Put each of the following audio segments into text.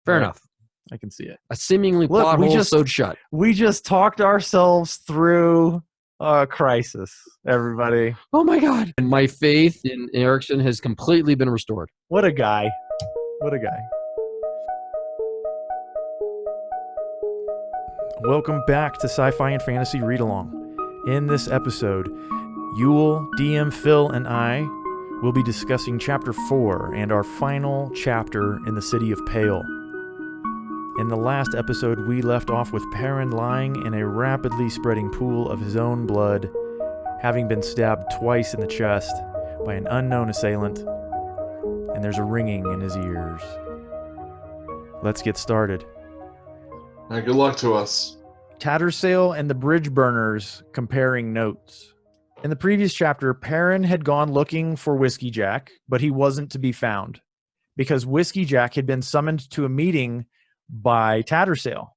Fair Right. enough. I can see it. A seemingly Look, plot we hole just- sewed shut. We just talked ourselves through a crisis, everybody. Oh my God. And my faith in Erikson has completely been restored. What a guy. What a guy. Welcome back to SciFi and Fantasy Read Along. In this episode, Yule, DM Phil, and I will be discussing Chapter 4 and our final chapter in the city of Pale. In the last episode, we left off with Paran lying in a rapidly spreading pool of his own blood, having been stabbed twice in the chest by an unknown assailant, and there's a ringing in his ears. Let's get started. All right, good luck to us. Tattersail and the Bridgeburners comparing notes. In the previous chapter, Paran had gone looking for Whiskeyjack, but he wasn't to be found because Whiskeyjack had been summoned to a meeting by Tattersail.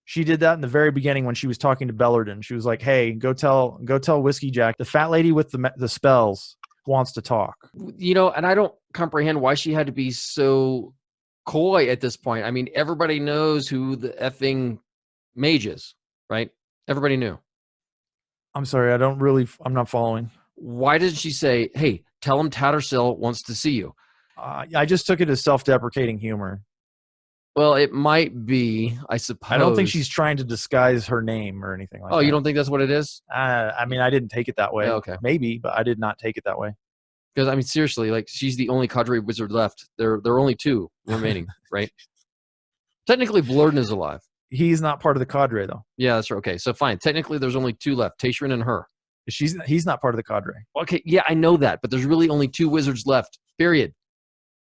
She did that in the very beginning when she was talking to Bellarden. She was like, "Hey, go tell Whiskeyjack, the fat lady with the spells wants to talk." You know, and I don't comprehend why she had to be so coy at this point. I mean, everybody knows who the effing mage is, right? Everybody knew. I'm sorry, I'm not following. Why didn't she say, "Hey, tell him Tattersail wants to see you"? I just took it as self-deprecating humor. Well, it might be, I suppose. I don't think she's trying to disguise her name or anything like that. Oh, you don't think that's what it is? I mean, I didn't take it that way. Yeah, okay. Maybe, but I did not take it that way. Because, I mean, seriously, like, she's the only cadre wizard left. There are only two remaining, right? Technically, Blurden is alive. He's not part of the cadre, though. Yeah, that's right. Okay, so fine. Technically, there's only two left, Tashrin and her. He's not part of the cadre. Okay, yeah, I know that, but there's really only two wizards left, period.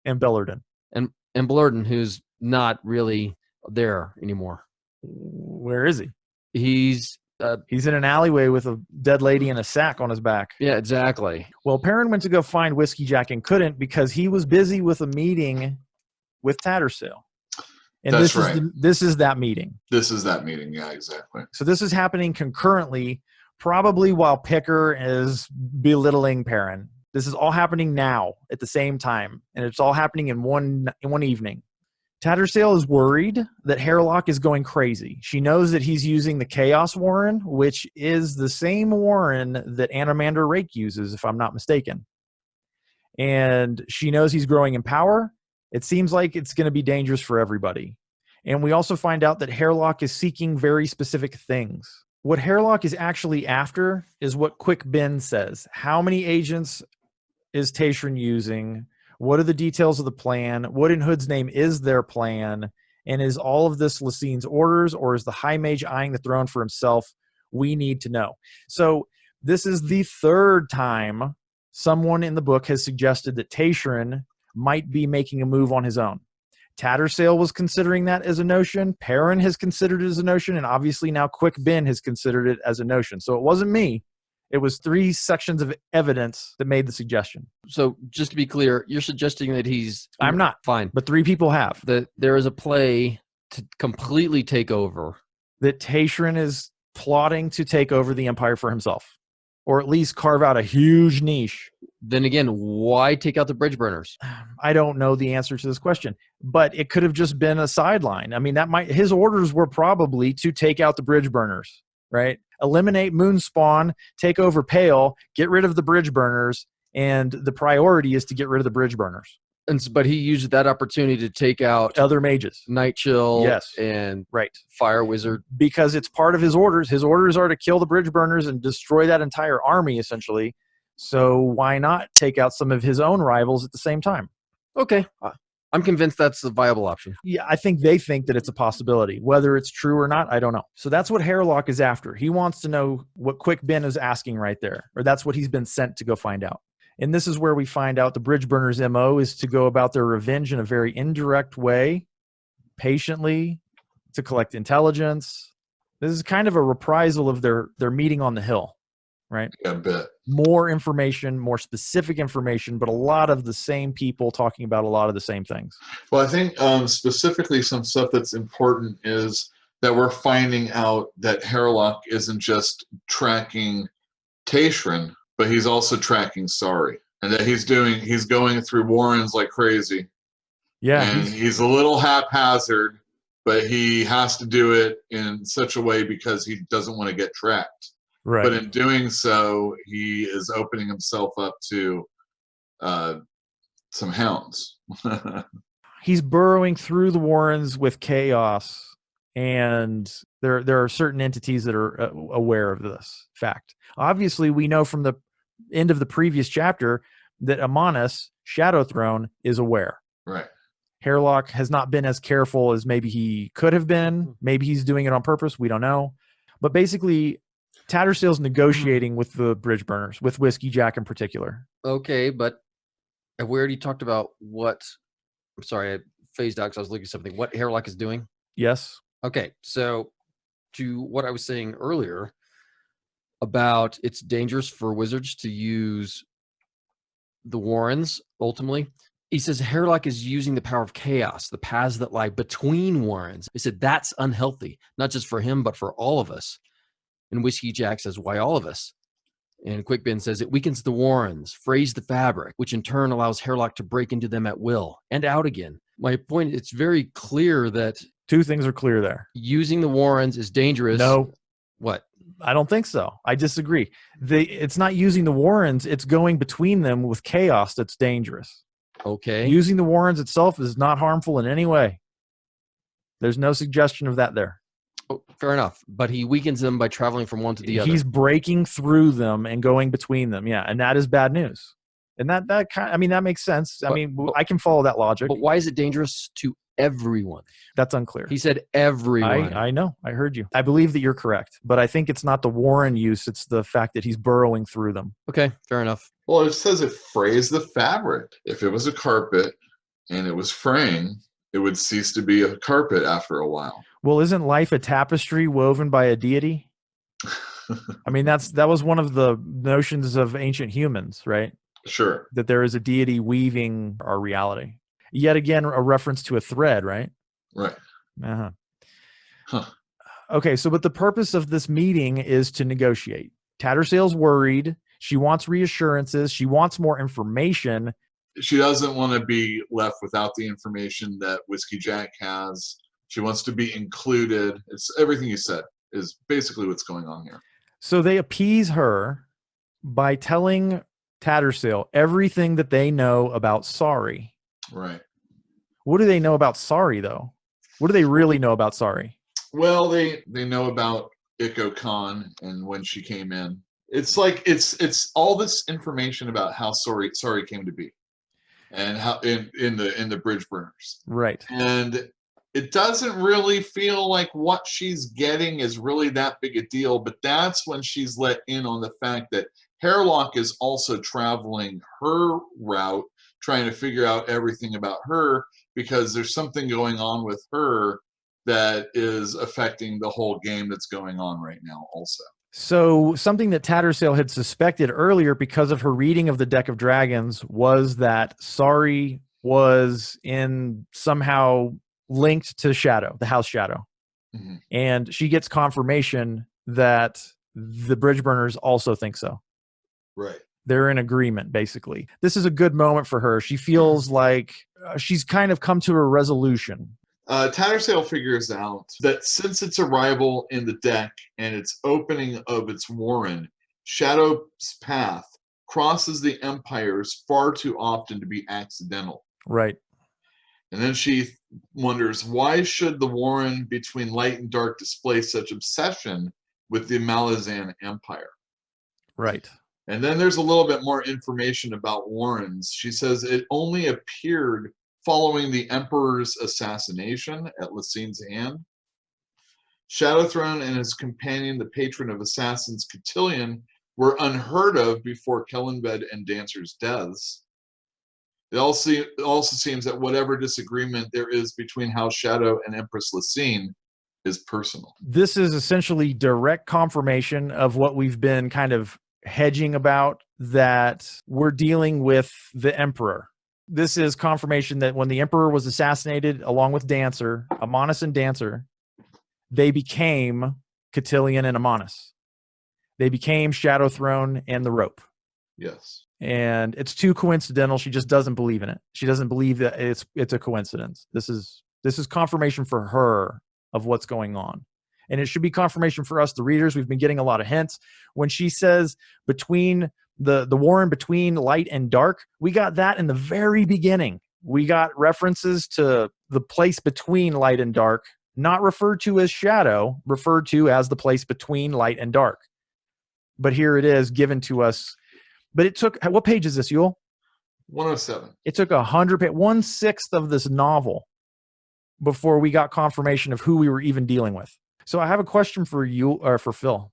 And Bellarden. And Blurden, who's not really there anymore. Where is he? He's in an alleyway with a dead lady and a sack on his back. Yeah, exactly. Well, Paran went to go find Whiskeyjack and couldn't because he was busy with a meeting with Tattersail. And That's right. This is that meeting. This is that meeting. Yeah, exactly. So this is happening concurrently, probably while Picker is belittling Paran. This is all happening now at the same time, and it's all happening in one evening. Tattersail is worried that Hairlock is going crazy. She knows that he's using the Chaos Warren, which is the same Warren that Animander Rake uses, if I'm not mistaken. And she knows he's growing in power. It seems like it's going to be dangerous for everybody. And we also find out that Hairlock is seeking very specific things. What Hairlock is actually after is what Quick Ben says. How many agents is Tashrin using? What are the details of the plan? What in Hood's name is their plan? And is all of this Lassine's orders, or is the High Mage eyeing the throne for himself? We need to know. So this is the third time someone in the book has suggested that Tashrin might be making a move on his own. Tattersail was considering that as a notion. Paran has considered it as a notion. And obviously now Quick Ben has considered it as a notion. So it wasn't me. It was three sections of evidence that made the suggestion. So just to be clear, you're suggesting that he's... I'm not. Fine. But three people have. That there is a play to completely take over. That Tashrin is plotting to take over the Empire for himself. Or at least carve out a huge niche. Then again, why take out the Bridgeburners? I don't know the answer to this question. But it could have just been a sideline. I mean, his orders were probably to take out the Bridgeburners. Right? Eliminate Moonspawn, take over Pale, get rid of the Bridgeburners, and the priority is to get rid of the Bridgeburners. But he used that opportunity to take out other mages. Nightchill, yes, and right. Fire Wizard. Because it's part of his orders. His orders are to kill the Bridgeburners and destroy that entire army, essentially. So why not take out some of his own rivals at the same time? Okay. I'm convinced that's a viable option. Yeah, I think they think that it's a possibility. Whether it's true or not, I don't know. So that's what Hairlock is after. He wants to know what Quick Ben is asking right there. Or that's what he's been sent to go find out. And this is where we find out the Bridgeburners' MO is to go about their revenge in a very indirect way, patiently, to collect intelligence. This is kind of a reprisal of their meeting on the hill, right? Yeah, a bit. More information, more specific information, but a lot of the same people talking about a lot of the same things. Well, I think specifically some stuff that's important is that we're finding out that Hairlock isn't just tracking Tashrin, but he's also tracking Sari. And that he's going through Warrens like crazy Yeah, And he's a little haphazard, but he has to do it in such a way because he doesn't want to get tracked. right. But in doing so, he is opening himself up to some hounds. He's burrowing through the warrens with chaos, and there are certain entities that are aware of this fact. Obviously, we know from the end of the previous chapter that Amonis, Shadow Throne, is aware. Right. Hairlock has not been as careful as maybe he could have been. Maybe he's doing it on purpose. We don't know. But basically, Tattersail's negotiating with the Bridgeburners, with Whiskeyjack in particular. Okay, but we already talked about what. I'm sorry, I phased out because I was looking at something. What Hairlock is doing? Yes. Okay, so to what I was saying earlier about it's dangerous for wizards to use the Warrens, ultimately. He says Hairlock is using the power of chaos, the paths that lie between Warrens. He said that's unhealthy, not just for him, but for all of us. And Whiskeyjack says, why all of us? And Quickbin says it weakens the Warrens, frays the fabric, which in turn allows Hairlock to break into them at will and out again. My point, it's very clear that Two things are clear there. using the Warrens is dangerous. No. What? I don't think so. I disagree. It's not using the Warrens. It's going between them with chaos that's dangerous. Okay. Using the Warrens itself is not harmful in any way. There's no suggestion of that there. Oh, fair enough. But he weakens them by traveling from one to the other. He's breaking through them and going between them. Yeah, and that is bad news. And that kind, I mean, that makes sense. I mean, I can follow that logic. But why is it dangerous to everyone? That's unclear. He said everyone. I know. I heard you. I believe that you're correct. But I think it's not the Warren use. It's the fact that he's burrowing through them. Okay, fair enough. Well, it says it frays the fabric. If it was a carpet and it was fraying, it would cease to be a carpet after a while. Well, isn't life a tapestry woven by a deity? I mean, that was one of the notions of ancient humans, right? Sure. That there is a deity weaving our reality. Yet again, a reference to a thread, right? Right. Uh-huh. Huh. Okay, so but the purpose of this meeting is to negotiate. Tattersail's worried. She wants reassurances. She wants more information. She doesn't want to be left without the information that Whiskeyjack has. She wants to be included. It's everything you said is basically what's going on here. So they appease her by telling Tattersail everything that they know about Sorry. Right. What do they know about Sorry, though? What do they really know about Sorry? Well, they know about Ikko Khan and when she came in. It's like it's all this information about how Sorry came to be, and how in the Bridgeburners. Right. And it doesn't really feel like what she's getting is really that big a deal, but that's when she's let in on the fact that Hairlock is also traveling her route, trying to figure out everything about her, because there's something going on with her that is affecting the whole game that's going on right now also. So something that Tattersail had suspected earlier because of her reading of the Deck of Dragons was that Sorry was in somehow linked to Shadow, the House Shadow. Mm-hmm. And she gets confirmation that the Bridgeburners also think so. Right. They're in agreement, basically. This is a good moment for her. She feels like she's kind of come to a resolution. Tattersail figures out that since its arrival in the deck and its opening of its warren, Shadow's path crosses the empires far too often to be accidental. Right. And then she wonders, why should the warren between light and dark display such obsession with the Malazan Empire? Right. And then there's a little bit more information about warrens. She says it only appeared following the Emperor's assassination at Lassine's hand. Shadowthrone and his companion, the patron of assassins, Cotillion, were unheard of before Kellenbed and Dancer's deaths. It also seems that whatever disagreement there is between House Shadow and Empress Lassine is personal. This is essentially direct confirmation of what we've been kind of hedging about, that we're dealing with the Emperor. This is confirmation that when the Emperor was assassinated, along with Dancer, Amonis and Dancer, they became Cotillion and Amonis. They became Shadowthrone and the Rope. Yes. and it's too coincidental. She just doesn't believe in it. She doesn't believe that it's a coincidence. This is confirmation for her of what's going on. And it should be confirmation for us, the readers. We've been getting a lot of hints. When she says between the warren between light and dark, we got that in the very beginning. We got references to the place between light and dark, not referred to as shadow, referred to as the place between light and dark. But here it is given to us. But it took, what page is this, Yule? 107. It took 100 pages, 1/6 of this novel before we got confirmation of who we were even dealing with. So I have a question for you, or for Phil.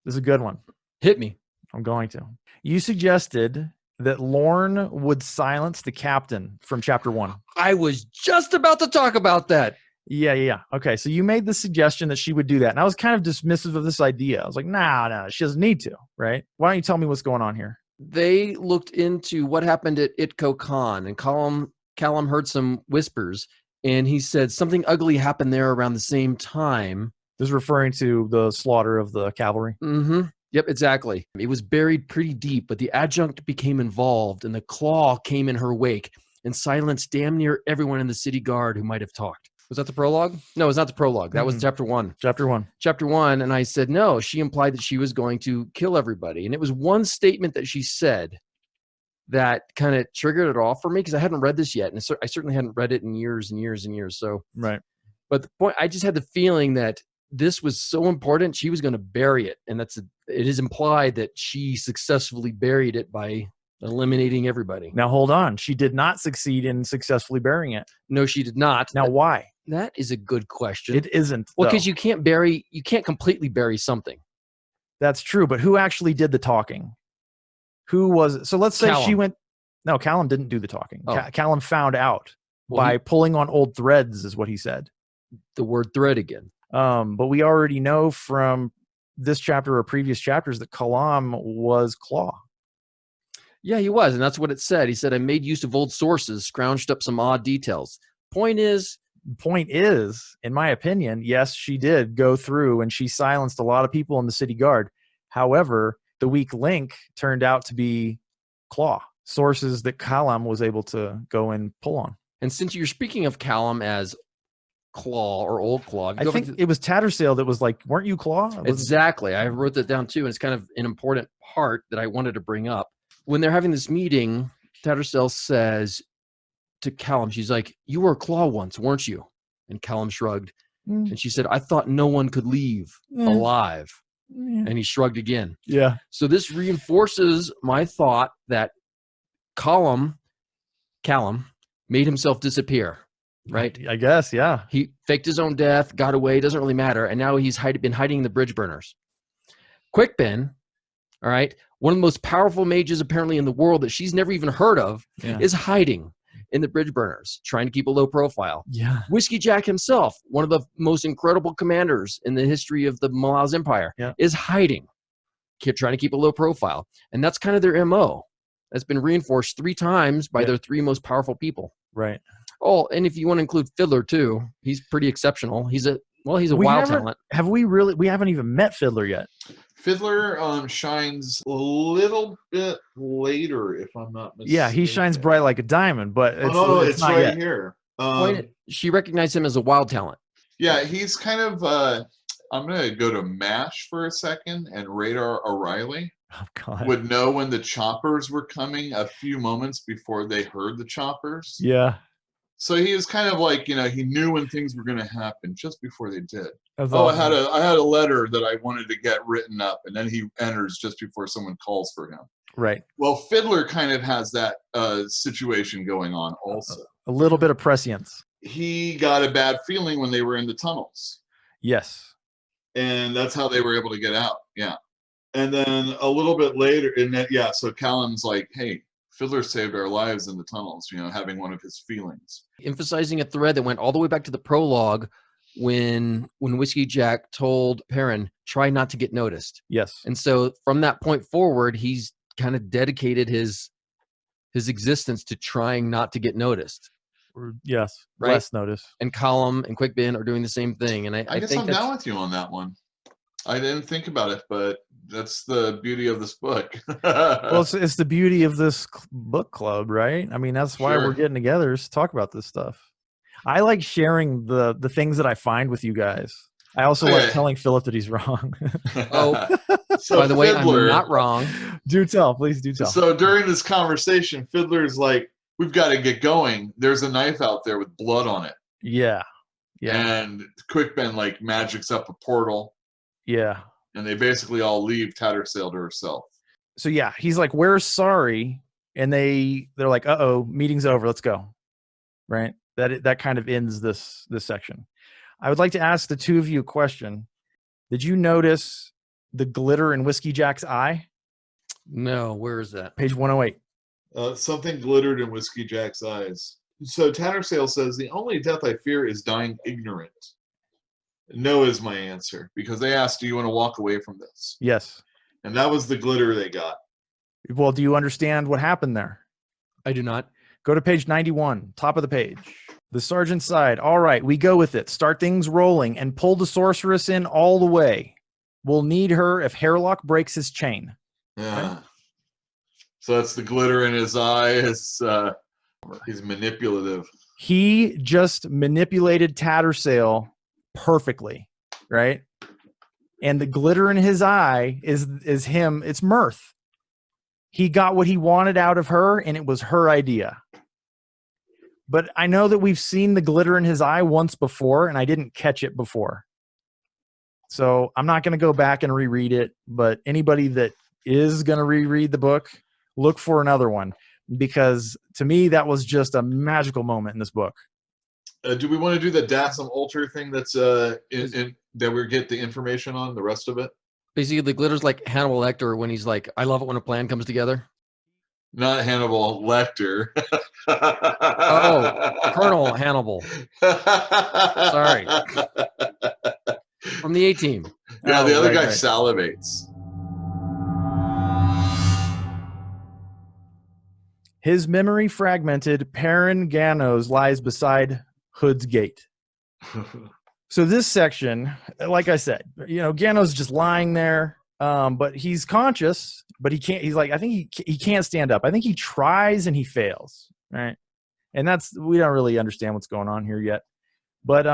This is a good one. Hit me. I'm going to. You suggested that Lorne would silence the captain from chapter 1. I was just about to talk about that. Yeah. Okay, so you made the suggestion that she would do that. And I was kind of dismissive of this idea. I was like, no, she doesn't need to, right? Why don't you tell me what's going on here? They looked into what happened at Itko Khan, and Callum heard some whispers, and he said something ugly happened there around the same time. This is referring to the slaughter of the cavalry. Mm-hmm. Yep, exactly. It was buried pretty deep, but the adjunct became involved, and the claw came in her wake and silenced damn near everyone in the city guard who might have talked. Was that the prologue? No, it was not the prologue. That was chapter 1. Chapter 1. Chapter 1, and I said, no, she implied that she was going to kill everybody. And it was one statement that she said that kind of triggered it off for me, because I hadn't read this yet, and I certainly hadn't read it in years and years and years. So, right. But the point, I just had the feeling that this was so important, she was going to bury it. And it is implied that she successfully buried it by eliminating everybody. Now, hold on. She did not succeed in successfully burying it. No, she did not. Now, why? That is a good question. It isn't. Well, because you can't completely bury something. That's true. But who actually did the talking? Who was it? So let's say Callum. she went. No, Callum didn't do the talking. Oh. Callum found out by pulling on old threads, is what he said. The word thread again. But we already know from this chapter or previous chapters that Callum was Claw. Yeah, he was. And that's what it said. He said, I made use of old sources, scrounged up some odd details. Point is, in my opinion, yes, she did go through and she silenced a lot of people in the city guard. However, the weak link turned out to be Claw, sources that Callum was able to go and pull on. And since you're speaking of Callum as Claw or Old Claw, I think it was Tattersail that was like, weren't you Claw? Exactly. I wrote that down too. And it's kind of an important part that I wanted to bring up. When they're having this meeting, Tattersail says to Callum, she's like, you were a Claw once, weren't you? And Callum shrugged. And she said, I thought no one could leave alive. And he shrugged again. Yeah. So this reinforces my thought that Callum made himself disappear, right? I guess, yeah. He faked his own death, got away, doesn't really matter. And now he's been hiding in the Bridgeburners. Quickben, all right, one of the most powerful mages apparently in the world that she's never even heard of, is hiding in the Bridgeburners, trying to keep a low profile. Yeah. Whiskeyjack himself, one of the most incredible commanders in the history of the Malaz Empire, is hiding, trying to keep a low profile. And that's kind of their MO. That's been reinforced 3 times by their 3 most powerful people. Right. Oh, and if you want to include Fiddler too, he's pretty exceptional. He's a wild talent. We haven't even met Fiddler yet. Fiddler shines a little bit later, if I'm not mistaken. Yeah, he shines bright like a diamond, but it's not right yet. here. She recognized him as a wild talent. Yeah, he's kind of. I'm going to go to MASH for a second, and Radar O'Reilly would know when the choppers were coming a few moments before they heard the choppers. Yeah. So he was kind of like, he knew when things were going to happen just before they did. Awesome. I had a letter that I wanted to get written up, and then he enters just before someone calls for him. Right. Well, Fiddler kind of has that situation going on also. A little bit of prescience. He got a bad feeling when they were in the tunnels. Yes. And that's how they were able to get out. Yeah. And then a little bit later, so Callum's like, hey, Fiddler saved our lives in the tunnels, having one of his feelings. Emphasizing a thread that went all the way back to the prologue when Whiskeyjack told Paran, try not to get noticed. Yes. And so from that point forward, he's kind of dedicated his existence to trying not to get noticed. Yes. Right? Less notice. And Callum and Quickben are doing the same thing. And I guess think I'm down with you on that one. I didn't think about it, but that's the beauty of this book. Well, it's the beauty of this book club, right? I mean, that's why we're getting together is to talk about this stuff. I like sharing the things that I find with you guys. I also like telling Philip that he's wrong. So by the way, I'm not wrong. Do tell, please do tell. So during this conversation, Fiddler's like, we've got to get going. There's a knife out there with blood on it. Yeah. And Quickben like magics up a portal. Yeah. And they basically all leave Tattersail to herself. So yeah, he's like, "We're sorry," and they're like, "Uh-oh, meeting's over. Let's go." Right? That kind of ends this section. I would like to ask the two of you a question. Did you notice the glitter in Whiskeyjack's eye? No, where is that? Page 108. Something glittered in Whiskeyjack's eyes. So Tattersail says, "The only death I fear is dying ignorant." No is my answer, because they asked, do you want to walk away from this? Yes. And that was the glitter they got. Well, do you understand what happened there? I do not. Go to page 91, top of the page. The sergeant sighed. "All right, we go with it. Start things rolling and pull the sorceress in all the way. We'll need her if Hairlock breaks his chain." Yeah. Okay. So that's the glitter in his eye. He's manipulative. He just manipulated Tattersail perfectly, right? And the glitter in his eye is him. It's mirth. He got what he wanted out of her, and it was her idea. But I know that we've seen the glitter in his eye once before, and I didn't catch it before. So I'm not going to go back and reread it, but anybody that is going to reread the book, look for another one, because to me, that was just a magical moment in this book. Do we want to do the Dassam Alter thing that's that we get the information on, the rest of it? Basically, the glitter's like Hannibal Lecter when he's like, "I love it when a plan comes together." Not Hannibal Lecter. Oh, Colonel Hannibal. Sorry. From the A-Team. Yeah, the other guy salivates. His memory fragmented, Paran Ganos lies beside Hood's gate. So this section, like I said, Gano's just lying there, but he's conscious, but he can't. He's like, I think he can't stand up. I think he tries and he fails, right? And we don't really understand what's going on here yet. But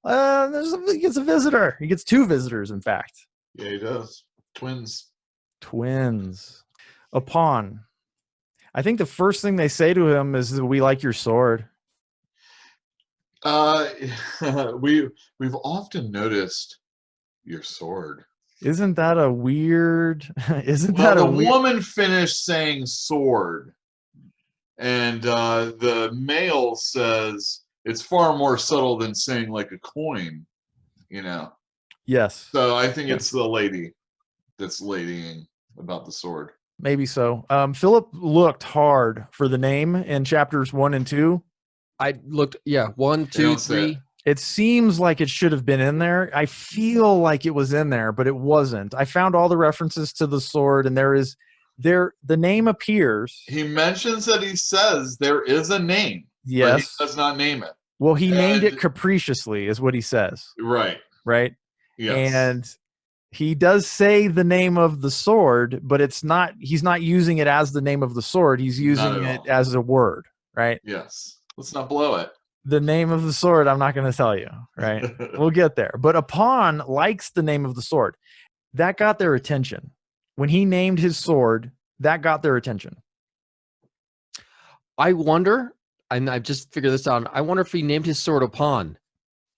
he gets a visitor. He gets two visitors, in fact. Yeah, he does. Twins. A pawn. I think the first thing they say to him is, "We like your sword." We've often noticed your sword. Isn't that a weird? Woman finished saying sword, and the male says it's far more subtle than saying like a coin, Yes. So I think it's the lady that's ladying about the sword. Maybe so. Philip looked hard for the name in chapters 1 and 2. I looked, 1, 2, 3. It seems like it should have been in there. I feel like it was in there, but it wasn't. I found all the references to the sword, and the name appears. He mentions that he says there is a name. Yes. But he does not name it. Well, he named it capriciously, is what he says. Right. Right? Yes. And he does say the name of the sword, but he's not using it as the name of the sword. He's using it as a word, right? Yes. Let's not blow it. The name of the sword, I'm not going to tell you, right? We'll get there. But a pawn likes the name of the sword. That got their attention. When he named his sword, that got their attention. I wonder, and I've just figured this out, I wonder if he named his sword a pawn.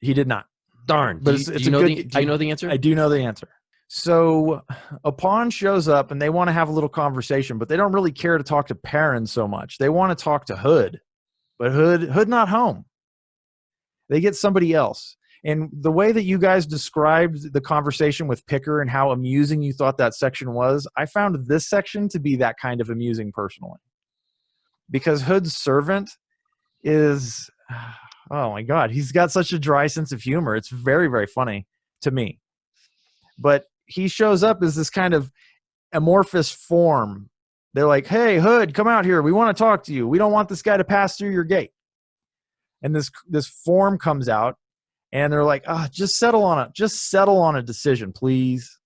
He did not. Darn. But do you know the answer? I do know the answer. So a pawn shows up and they want to have a little conversation, but they don't really care to talk to Paran so much. They want to talk to Hood, but Hood not home. They get somebody else. And the way that you guys described the conversation with Picker and how amusing you thought that section was, I found this section to be that kind of amusing personally. Because Hood's servant is, oh my God, he's got such a dry sense of humor. It's very, very funny to me. But he shows up as this kind of amorphous form. They're like, "Hey, Hood, come out here. We want to talk to you. We don't want this guy to pass through your gate." And this form comes out, And they're like, just settle on it. Just settle on a decision, please.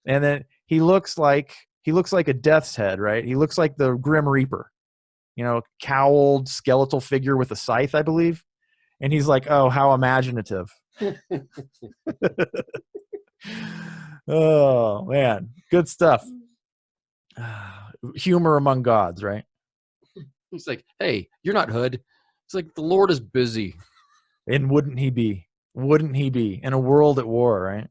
And then he looks like a death's head, right? He looks like the Grim Reaper, cowled skeletal figure with a scythe, I believe. And he's like, oh, how imaginative. Oh, man. Good stuff. Humor among gods, right? He's like, hey, you're not Hood. It's like, the Lord is busy. And wouldn't he be? Wouldn't he be? In a world at war, right?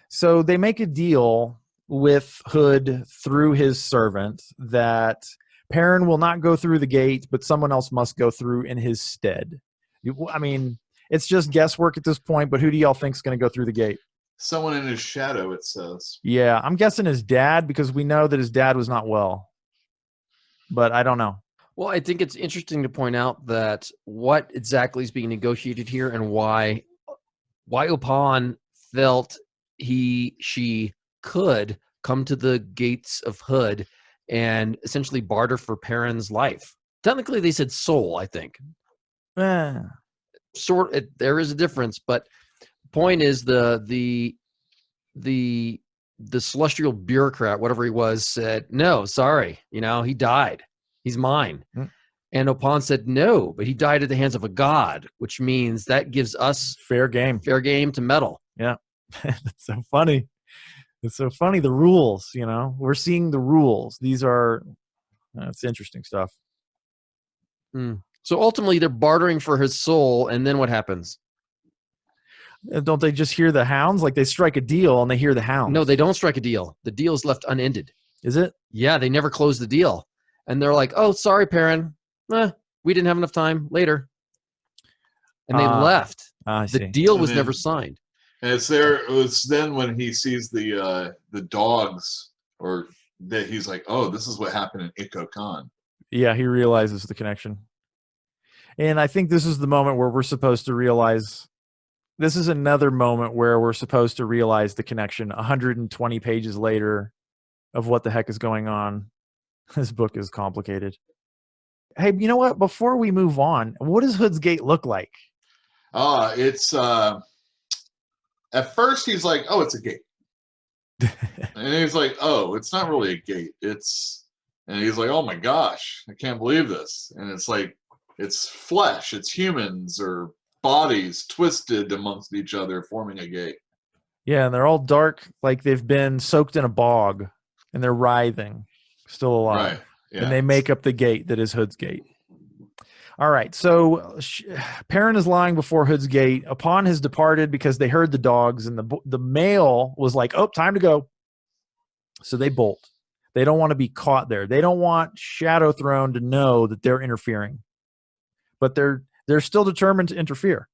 So they make a deal with Hood through his servant that Paran will not go through the gate, but someone else must go through in his stead. I mean, it's just guesswork at this point, but who do y'all think is going to go through the gate? Someone in his shadow, it says. Yeah, I'm guessing his dad, because we know that his dad was not well. But I don't know. Well, I think it's interesting to point out that what exactly is being negotiated here and why Opan felt she could come to the gates of Hood and essentially barter for Paran's life. Technically, they said soul, I think. There is a difference, but the point is the celestial bureaucrat, whatever he was, said, no, sorry, he died. He's mine. And Opan said no, but he died at the hands of a god, which means that gives us fair game to meddle. Yeah. That's so funny. It's so funny. The rules, we're seeing the rules. These are, it's interesting stuff. So ultimately they're bartering for his soul. And then what happens? Don't they just hear the hounds? Like they strike a deal and they hear the hounds. No, they don't strike a deal. The deal is left unended. Is it? Yeah. They never close the deal. And they're like, oh, sorry, Paran. We didn't have enough time later. And they left. The deal was never signed. And it's then when he sees the dogs, or that he's like, oh, this is what happened in Ikko Khan. Yeah, he realizes the connection. And I think this is the moment where we're supposed to realize, this is another moment where we're supposed to realize the connection 120 pages later of what the heck is going on. This book is complicated. Hey, you know what? Before we move on, what does Hood's Gate look like? It's at first he's like, oh, it's a gate. And he's like, oh, it's not really a gate. And he's like, oh my gosh, I can't believe this. And it's like, it's flesh, it's humans or bodies twisted amongst each other, forming a gate. Yeah, and they're all dark, like they've been soaked in a bog, and they're writhing, still alive. Right. Yeah. And they make up the gate that is Hood's Gate. All right, so Paran is lying before Hood's Gate. Opan has departed because they heard the dogs, and the male was like, oh, time to go. So they bolt. They don't want to be caught there. They don't want Shadow Throne to know that they're interfering. But they're still determined to interfere.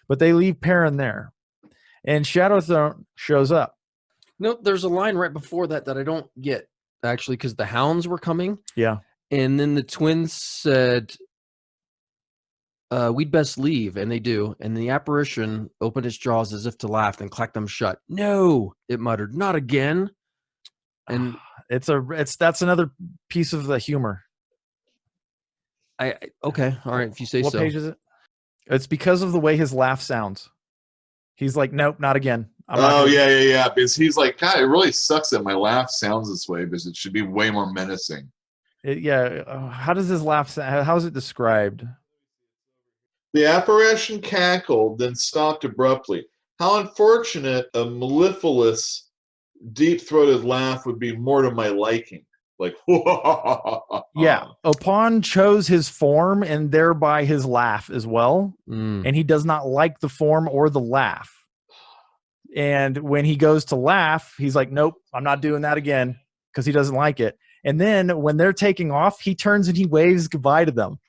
But they leave Paran there. And Shadow Throne shows up. No, there's a line right before that I don't get, actually, because the hounds were coming. Yeah. And then the twins said, we'd best leave. And they do. And the apparition opened its jaws as if to laugh and clacked them shut. No, it muttered, not again. And that's another piece of the humor. Okay. All right. If you say so. What page is it? It's because of the way his laugh sounds. He's like, nope, not again. Yeah. Because he's like, God, it really sucks that my laugh sounds this way because it should be way more menacing. How does his laugh sound? How is it described? The apparition cackled, then stopped abruptly. How unfortunate a mellifluous, deep-throated laugh would be more to my liking. Like, yeah. Opan chose his form and thereby his laugh as well. And he does not like the form or the laugh. And when he goes to laugh, he's like, nope, I'm not doing that again, because he doesn't like it. And then when they're taking off, he turns and he waves goodbye to them.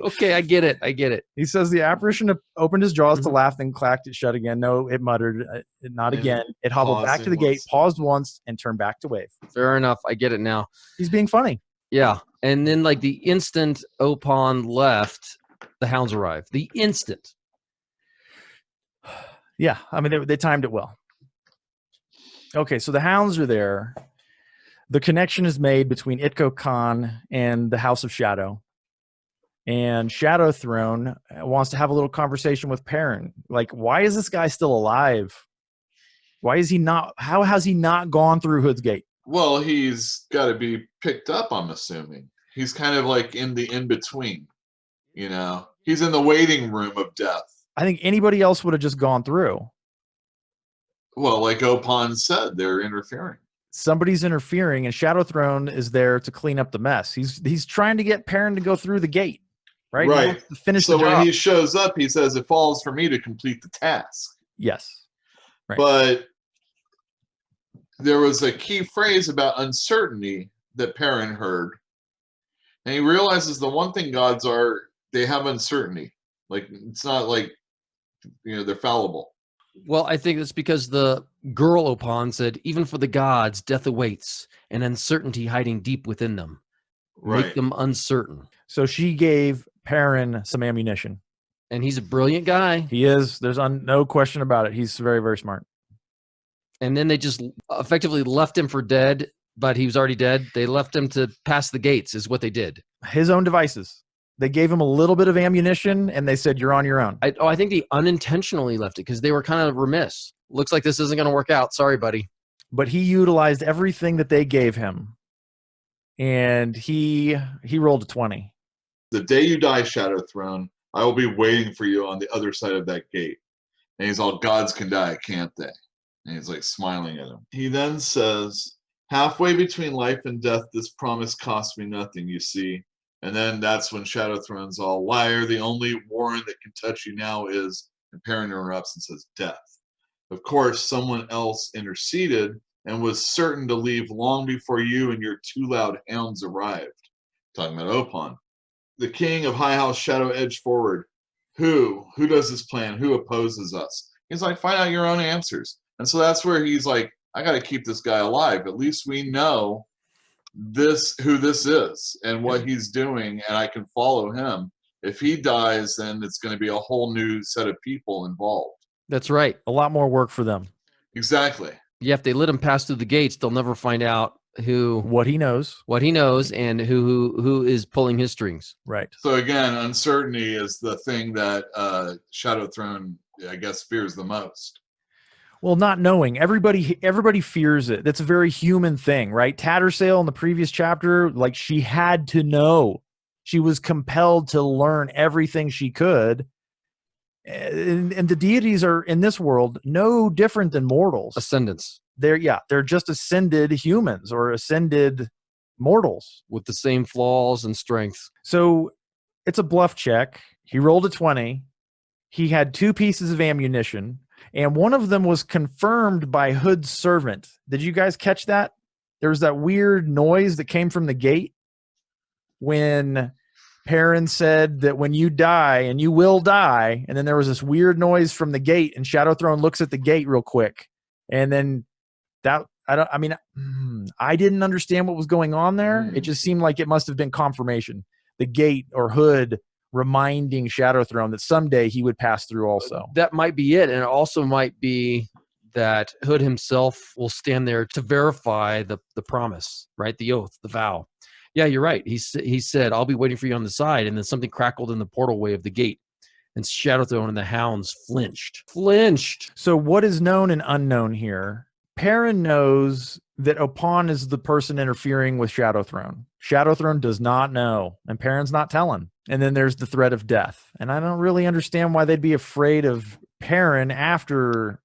Okay, I get it. He says the apparition opened his jaws to laugh, then clacked it shut again. No, it muttered, not again. It hobbled back to the gate, paused once, and turned back to wave. Fair enough. I get it now. He's being funny. Yeah. And then like the instant Opan left, the hounds arrived. The instant. Yeah. I mean, they timed it well. Okay, so the hounds are there. The connection is made between Ikko Khan and the House of Shadow. And Shadow Throne wants to have a little conversation with Paran. Like, why is this guy still alive? Why is he not? How has he not gone through Hood's Gate? Well, he's got to be picked up, I'm assuming. He's kind of like in the in-between, you know? He's in the waiting room of death. I think anybody else would have just gone through. Well, like Opon said, they're interfering. Somebody's interfering, and Shadow Throne is there to clean up the mess. He's trying to get Paran to go through the gate, right? He wants to finish the job. So when he shows up, he says, it falls for me to complete the task. Yes. Right. But there was a key phrase about uncertainty that Paran heard. And he realizes the one thing gods are, they have uncertainty. Like, it's not like, you know, they're fallible. Well, I think that's because the girl Opon said, even for the gods, death awaits, and uncertainty hiding deep within them. Right. Make them uncertain. So she gave Paran some ammunition. And he's a brilliant guy. He is. There's no question about it. He's very, very smart. And then they just effectively left him for dead, but he was already dead. They left him to pass the gates is what they did. His own devices. They gave him a little bit of ammunition, and they said, you're on your own. I think they unintentionally left it because they were kind of remiss. Looks like this isn't going to work out. Sorry, buddy. But he utilized everything that they gave him, and he rolled a 20. The day you die, Shadow Throne, I will be waiting for you on the other side of that gate. And he's all, gods can die, can't they? And he's like smiling at him. He then says, halfway between life and death, this promise cost me nothing, you see. And then that's when Shadow Throne's all, liar, the only warrant that can touch you now is, and Paran interrupts and says, death. Of course, someone else interceded and was certain to leave long before you and your two loud hounds arrived. Talking about Opon. The king of High House Shadow edged forward. Who does this plan? Who opposes us? He's like, find out your own answers. And so that's where he's like, I got to keep this guy alive. At least we know who this is and what he's doing, and I can follow him. If he dies, then it's going to be a whole new set of people involved. That's right. A lot more work for them. Exactly. Yeah, if they let him pass through the gates, they'll never find out what he knows, and who is pulling his strings. Right. So again, uncertainty is the thing that Shadow Throne, I guess, fears the most. Well, not knowing. Everybody fears it. That's a very human thing, right? Tattersail in the previous chapter, like, she had to know. She was compelled to learn everything she could. And the deities are, in this world, no different than mortals. Ascendants. They're just ascended humans or ascended mortals. With the same flaws and strengths. So it's a bluff check. He rolled a 20. He had 2 pieces of ammunition. And one of them was confirmed by Hood's servant. Did you guys catch that? There was that weird noise that came from the gate when Paran said that when you die, and you will die, and then there was this weird noise from the gate, and Shadow Throne looks at the gate real quick. And then I didn't understand what was going on there. It just seemed like it must have been confirmation. The gate or Hood reminding Shadow Throne that someday he would pass through also. That might be it. And it also might be that Hood himself will stand there to verify the promise, right? The oath, the vow. Yeah, you're right. He said, I'll be waiting for you on the side. And then something crackled in the portal way of the gate. And Shadow Throne and the hounds flinched. So what is known and unknown here? Paran knows that Opon is the person interfering with Shadow Throne. Shadow Throne does not know, and Paran's not telling. And then there's the threat of death. And I don't really understand why they'd be afraid of Paran after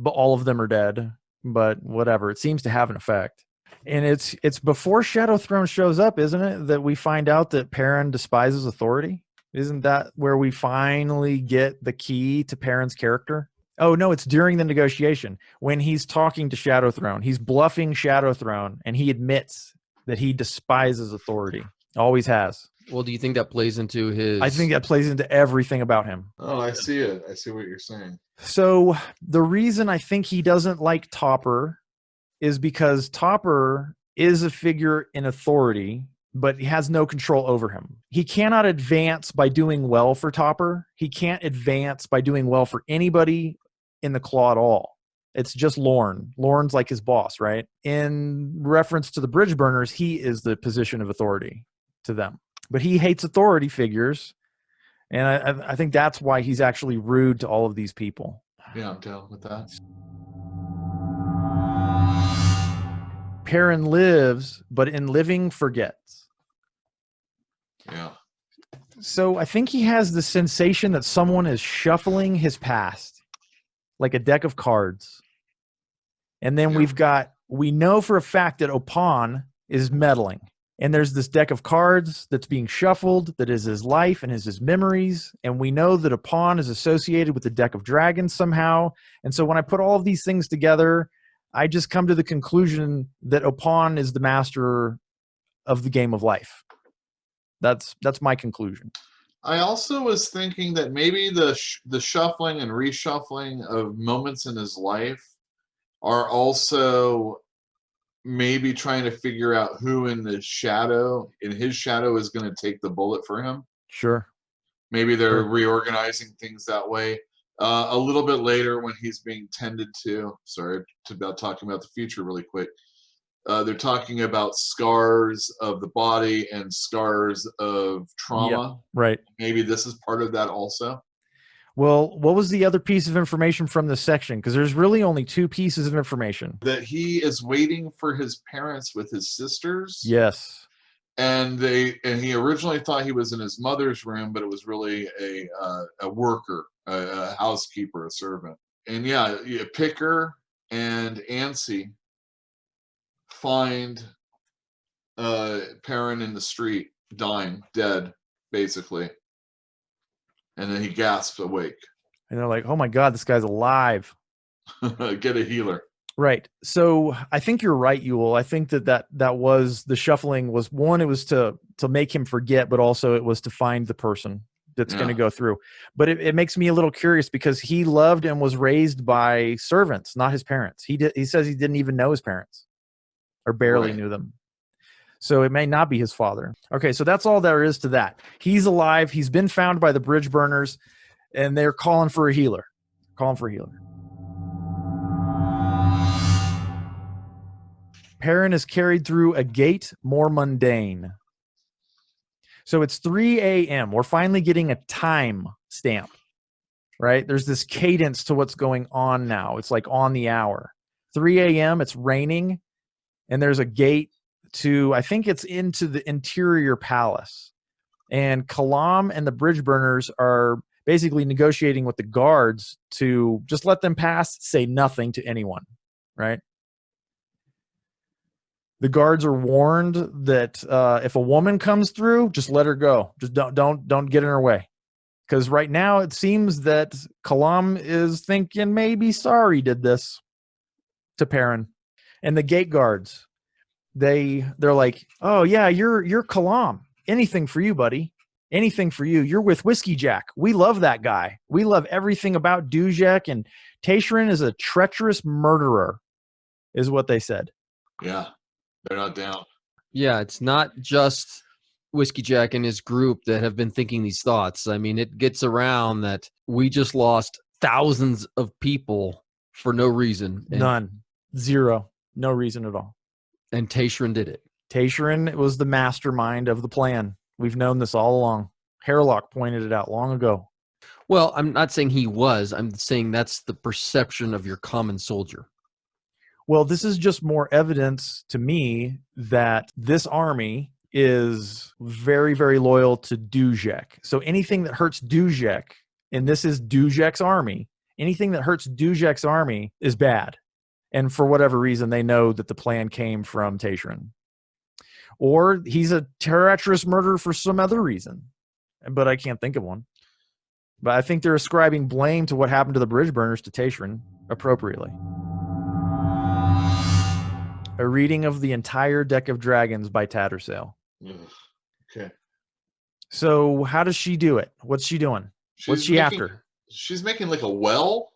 all of them are dead, but whatever. It seems to have an effect. And it's before Shadow Throne shows up, isn't it, that we find out that Paran despises authority? Isn't that where we finally get the key to Paran's character? Oh, no, it's during the negotiation when he's talking to Shadow Throne. He's bluffing Shadow Throne, and he admits that he despises authority. Always has. Well, do you think that plays into his... I think that plays into everything about him. Oh, I see it. I see what you're saying. So the reason I think he doesn't like Topper is because Topper is a figure in authority, but he has no control over him. He cannot advance by doing well for Topper. He can't advance by doing well for anybody in the claw at all. It's just Lorne. Lorne's like his boss, right? In reference to the Bridgeburners, he is the position of authority to them. But he hates authority figures, and I think that's why he's actually rude to all of these people. Yeah, I'm down with that. Paran lives, but in living forgets. Yeah. So I think he has the sensation that someone is shuffling his past, like a deck of cards. And then we know for a fact that Opon is meddling. And there's this deck of cards that's being shuffled that is his life and is his memories. And we know that Opon is associated with the deck of dragons somehow. And so when I put all of these things together, I just come to the conclusion that Opon is the master of the game of life. That's my conclusion. I also was thinking that maybe the shuffling and reshuffling of moments in his life are also maybe trying to figure out who in his shadow is going to take the bullet for him. Sure. Maybe they're reorganizing things that way. A little bit later when he's being tended to, about talking about the future really quick. They're talking about scars of the body and scars of trauma. Yep, right. Maybe this is part of that also. Well, what was the other piece of information from this section? Because there's really only two pieces of information. That he is waiting for his parents with his sisters. Yes. And he originally thought he was in his mother's room, but it was really a worker, a housekeeper, a servant. And Picker and Ansi find Paran in the street, dying, dead, basically. And then he gasps awake. And they're like, oh my God, this guy's alive. Get a healer. Right. So I think you're right, Yule. I think that was the shuffling was one, it was to make him forget, but also it was to find the person that's going to go through. But it makes me a little curious because he loved and was raised by servants, not his parents. He says he didn't even know his parents or barely knew them. So it may not be his father. Okay, so that's all there is to that. He's alive. He's been found by the Bridgeburners, and they're calling for a healer. Paran is carried through a gate more mundane. So it's 3 a.m. We're finally getting a time stamp, right? There's this cadence to what's going on now. It's like on the hour. 3 a.m., it's raining, and there's a gate to, I think it's into the interior palace. And Kalam and the Bridgeburners are basically negotiating with the guards to just let them pass, say nothing to anyone, right? The guards are warned that if a woman comes through, just let her go. Just don't get in her way. Because right now it seems that Kalam is thinking maybe Sari did this to Paran. And the gate guards, they're like, oh yeah, you're Kalam. Anything for you, buddy. Anything for you. You're with Whiskeyjack. We love that guy. We love everything about Dujek, and Tatterin is a treacherous murderer, is what they said. Yeah, they're not down. Yeah, it's not just Whiskeyjack and his group that have been thinking these thoughts. I mean, it gets around that we just lost thousands of people for no reason. None. Zero. No reason at all. And Tatterin did it. Tatterin was the mastermind of the plan. We've known this all along. Hairlock pointed it out long ago. Well, I'm not saying he was. I'm saying that's the perception of your common soldier. Well, this is just more evidence to me that this army is very, very loyal to Dujek. So anything that hurts Dujek, and this is Dujek's army, anything that hurts Dujek's army is bad. And for whatever reason, they know that the plan came from Tatterin. Or he's a treacherous murderer for some other reason. But I can't think of one. But I think they're ascribing blame to what happened to the Bridgeburners to Tatterin appropriately. A reading of the entire deck of dragons by Tattersail. Okay. So how does she do it? What's she doing? What's she after? She's making like a well.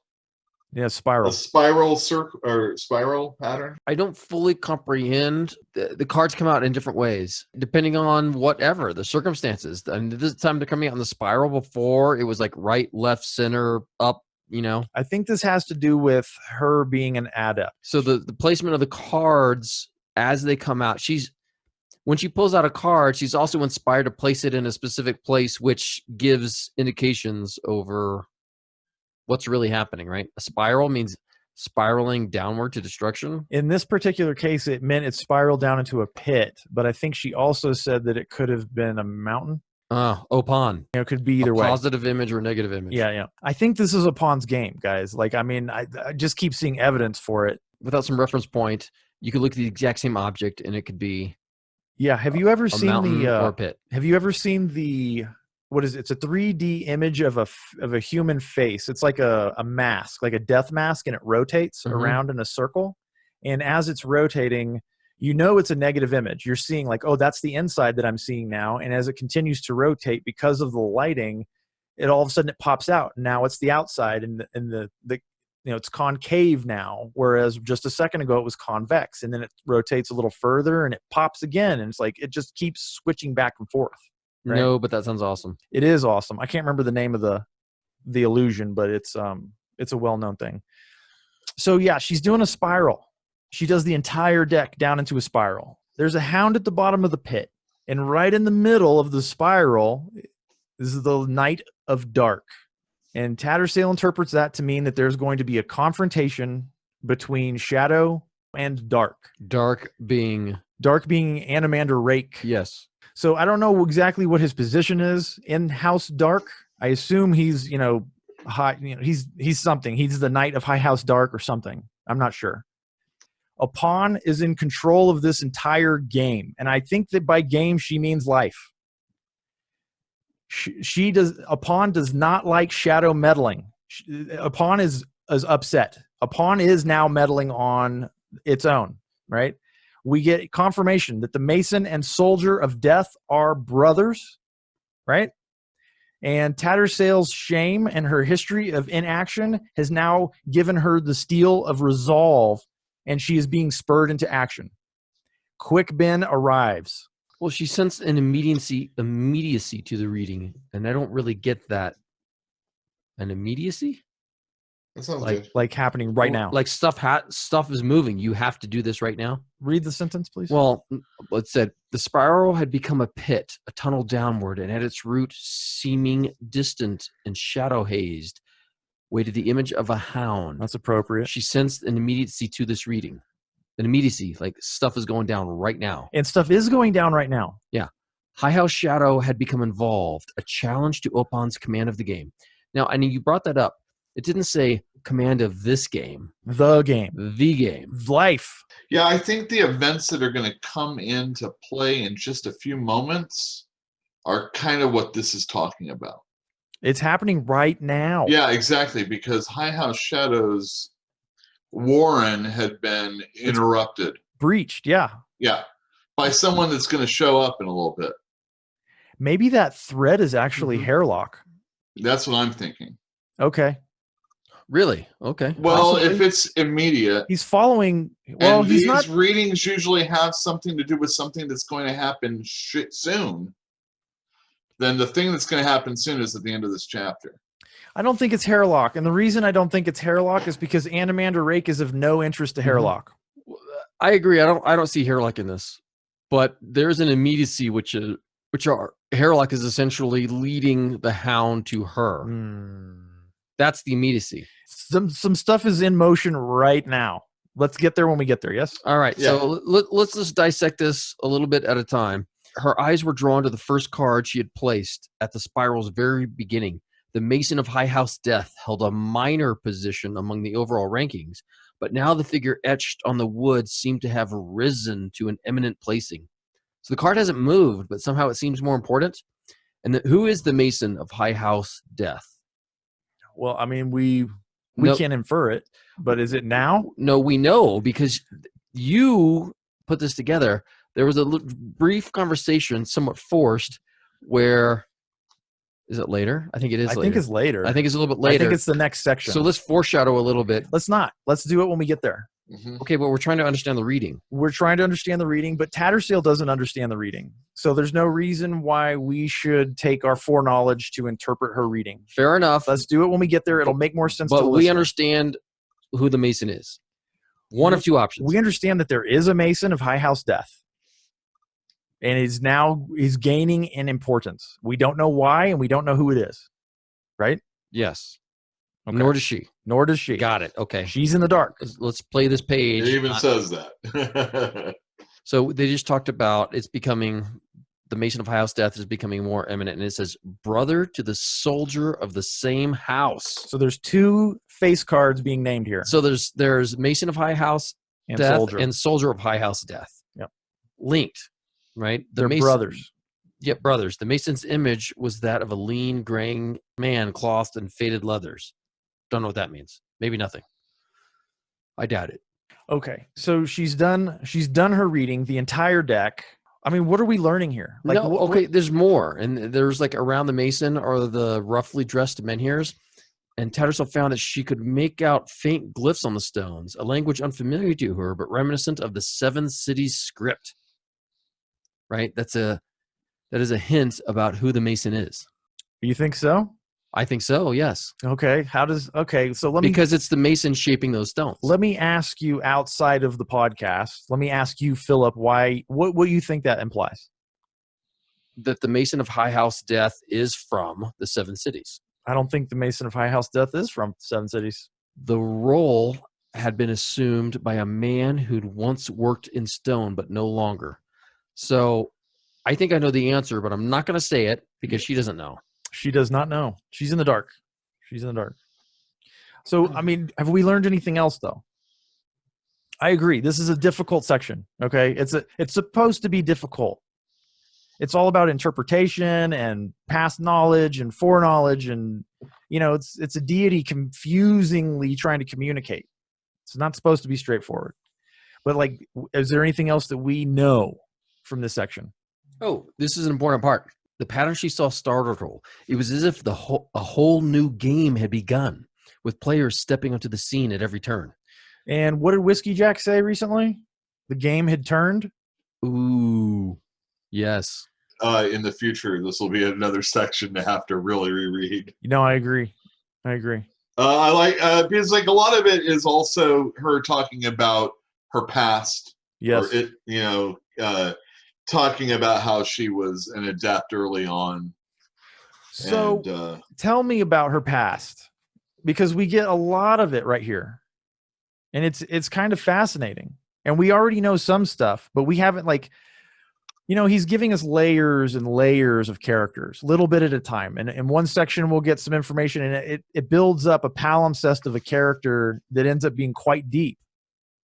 Yeah, spiral. A spiral circle or spiral pattern. I don't fully comprehend. The cards come out in different ways, depending on whatever the circumstances. And this time they're coming out in the spiral. Before it was like right, left, center, up. You know, I think this has to do with her being an adept. So the placement of the cards as they come out, When she pulls out a card, she's also inspired to place it in a specific place, which gives indications over what's really happening, right? A spiral means spiraling downward to destruction. In this particular case, it meant it spiraled down into a pit, but I think she also said that it could have been a mountain. Opan. It could be either way. Positive image or negative image. Yeah. I think this is Opan's game, guys. Like, I mean, I just keep seeing evidence for it. Without some reference point, you could look at the exact same object and it could be have you ever seen or a pit. Have you ever seen the what is it? It's a 3D image of a human face. It's like a mask, like a death mask, and it rotates around in a circle. And as it's rotating, it's a negative image. You're seeing like, oh, that's the inside that I'm seeing now. And as it continues to rotate because of the lighting, it all of a sudden it pops out. Now it's the outside, and the it's concave now, whereas just a second ago it was convex, and then it rotates a little further and it pops again, and it's like it just keeps switching back and forth. Right? No, but that sounds awesome. It is awesome. I can't remember the name of the illusion, but it's a well-known thing. So yeah, she's doing a spiral. She does the entire deck down into a spiral. There's a hound at the bottom of the pit, and right in the middle of the spiral is the Night of Dark. And Tattersail interprets that to mean that there's going to be a confrontation between shadow and dark. Dark being Animander Rake. Yes. So I don't know exactly what his position is in House Dark. I assume he's, high. He's something. He's the Knight of High House Dark or something. I'm not sure. Opan is in control of this entire game, and I think that by game she means life. Opan does not like shadow meddling. Opan is upset. Opan is now meddling on its own, right? We get confirmation that the Mason and Soldier of Death are brothers, right? And Tattersail's shame and her history of inaction has now given her the steel of resolve, and she is being spurred into action. Quick Ben arrives. Well, she sensed an immediacy to the reading, and I don't really get that. An immediacy? That sounds good. Like happening right now. Like stuff is moving. You have to do this right now. Read the sentence, please. Well, it said, the spiral had become a pit, a tunnel downward, and at its root, seeming distant and shadow-hazed, waited the image of a hound. That's appropriate. She sensed an immediacy to this reading. An immediacy, like stuff is going down right now. And stuff is going down right now. Yeah. High House Shadow had become involved, a challenge to Opan's command of the game. Now, I mean, you brought that up. It didn't say command of this game. The game. The game. Life. Yeah, I think the events that are going to come into play in just a few moments are kind of what this is talking about. It's happening right now. Yeah, exactly, because High House Shadow's Warren had been interrupted. Breached, yeah. Yeah, by someone that's going to show up in a little bit. Maybe that thread is actually Hairlock. That's what I'm thinking. Okay. Really? Okay. Well, possibly. If it's immediate. He's following. Well, and he's these not. readings usually have something to do with something that's going to happen soon. Then the thing that's going to happen soon is at the end of this chapter. I don't think it's Hairlock. And the reason I don't think it's Hairlock is because Animander Rake is of no interest to Hairlock. I agree. I don't see Hairlock in this. But there's an immediacy which are Hairlock is essentially leading the hound to her. That's the immediacy. Some stuff is in motion right now. Let's get there when we get there, yes? All right. Yeah. So let's just dissect this a little bit at a time. Her eyes were drawn to the first card she had placed at the spiral's very beginning. The Mason of High House Death held a minor position among the overall rankings, but now the figure etched on the wood seemed to have risen to an eminent placing. So the card hasn't moved, but somehow it seems more important. And who is the Mason of High House Death? Well, I mean, we No. can't infer it, but is it now? No, we know because you put this together. There was a brief conversation, somewhat forced, where is it later? I think it is later. I think it's later. I think it's a little bit later. I think it's the next section. So let's foreshadow a little bit. Let's not. Let's do it when we get there. Okay, but we're trying to understand the reading. We're trying to understand the reading, but Tattersail doesn't understand the reading. So there's no reason why we should take our foreknowledge to interpret her reading. Fair enough. Let's do it when we get there. It'll make more sense to But we listen. understand who the Mason is. One of two options. We understand that there is a Mason of High House Death. and he's gaining in importance. We don't know why, and we don't know who it is. Right? Yes. Okay. Nor does she. Nor does she. Got it. Okay. She's in the dark. Let's play this page. It even says that. So they just talked about the Mason of High House death is becoming more imminent, and it says brother to the soldier of the same house. So there's 2 face cards being named here. So there's Mason of High House And death soldier. and soldier of High House death. Yep. Linked, right? They're brothers. Yep, brothers. The Mason's image was that of a lean, graying man clothed in faded leathers. Don't know what that means. Maybe nothing. I doubt it. Okay, so she's done her reading, the entire deck. I mean, what are we learning here? Like, no, there's more. And there's like around the Mason are the roughly dressed menhirs. And Tattersail found that she could make out faint glyphs on the stones, a language unfamiliar to her, but reminiscent of the 7 cities script. Right? That is a hint about who the Mason is. You think so? I think so, yes. Okay. So because it's the Mason shaping those stones. Let me ask you outside of the podcast. Let me ask you, Philip, what you think that implies? That the Mason of High House death is from the 7 cities. I don't think the Mason of High House death is from 7 cities. The role had been assumed by a man who'd once worked in stone, but no longer. So I think I know the answer, but I'm not going to say it because she doesn't know. She does not know. She's in the dark. So, I mean, have we learned anything else, though? I agree. This is a difficult section, okay? It's supposed to be difficult. It's all about interpretation and past knowledge and foreknowledge, and, it's a deity confusingly trying to communicate. It's not supposed to be straightforward. But, like, is there anything else that we know from this section? Oh, this is an important part. The pattern she saw startled her. It was as if a whole new game had begun, with players stepping onto the scene at every turn. And what did Whiskeyjack say recently? The game had turned? Ooh, yes. In the future, this will be another section to have to really reread. I agree. I like because like a lot of it is also her talking about her past. Yes. Or talking about how she was an adept early on. So tell me about her past, because we get a lot of it right here. And it's kind of fascinating. And we already know some stuff, but we haven't, like, he's giving us layers and layers of characters, little bit at a time. And in one section, we'll get some information, and it builds up a palimpsest of a character that ends up being quite deep.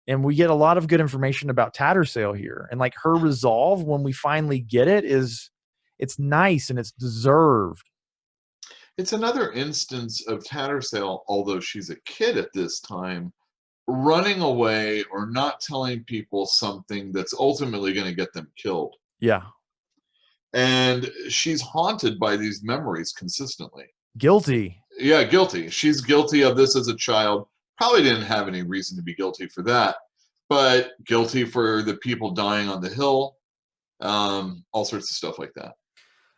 And we get a lot of good information about Tattersail here. And like her resolve when we finally get it it's nice and it's deserved. It's another instance of Tattersail, although she's a kid at this time, running away or not telling people something that's ultimately going to get them killed. Yeah. And she's haunted by these memories consistently. Guilty. Yeah, guilty. She's guilty of this as a child. Probably didn't have any reason to be guilty for that, but guilty for the people dying on the hill, all sorts of stuff like that.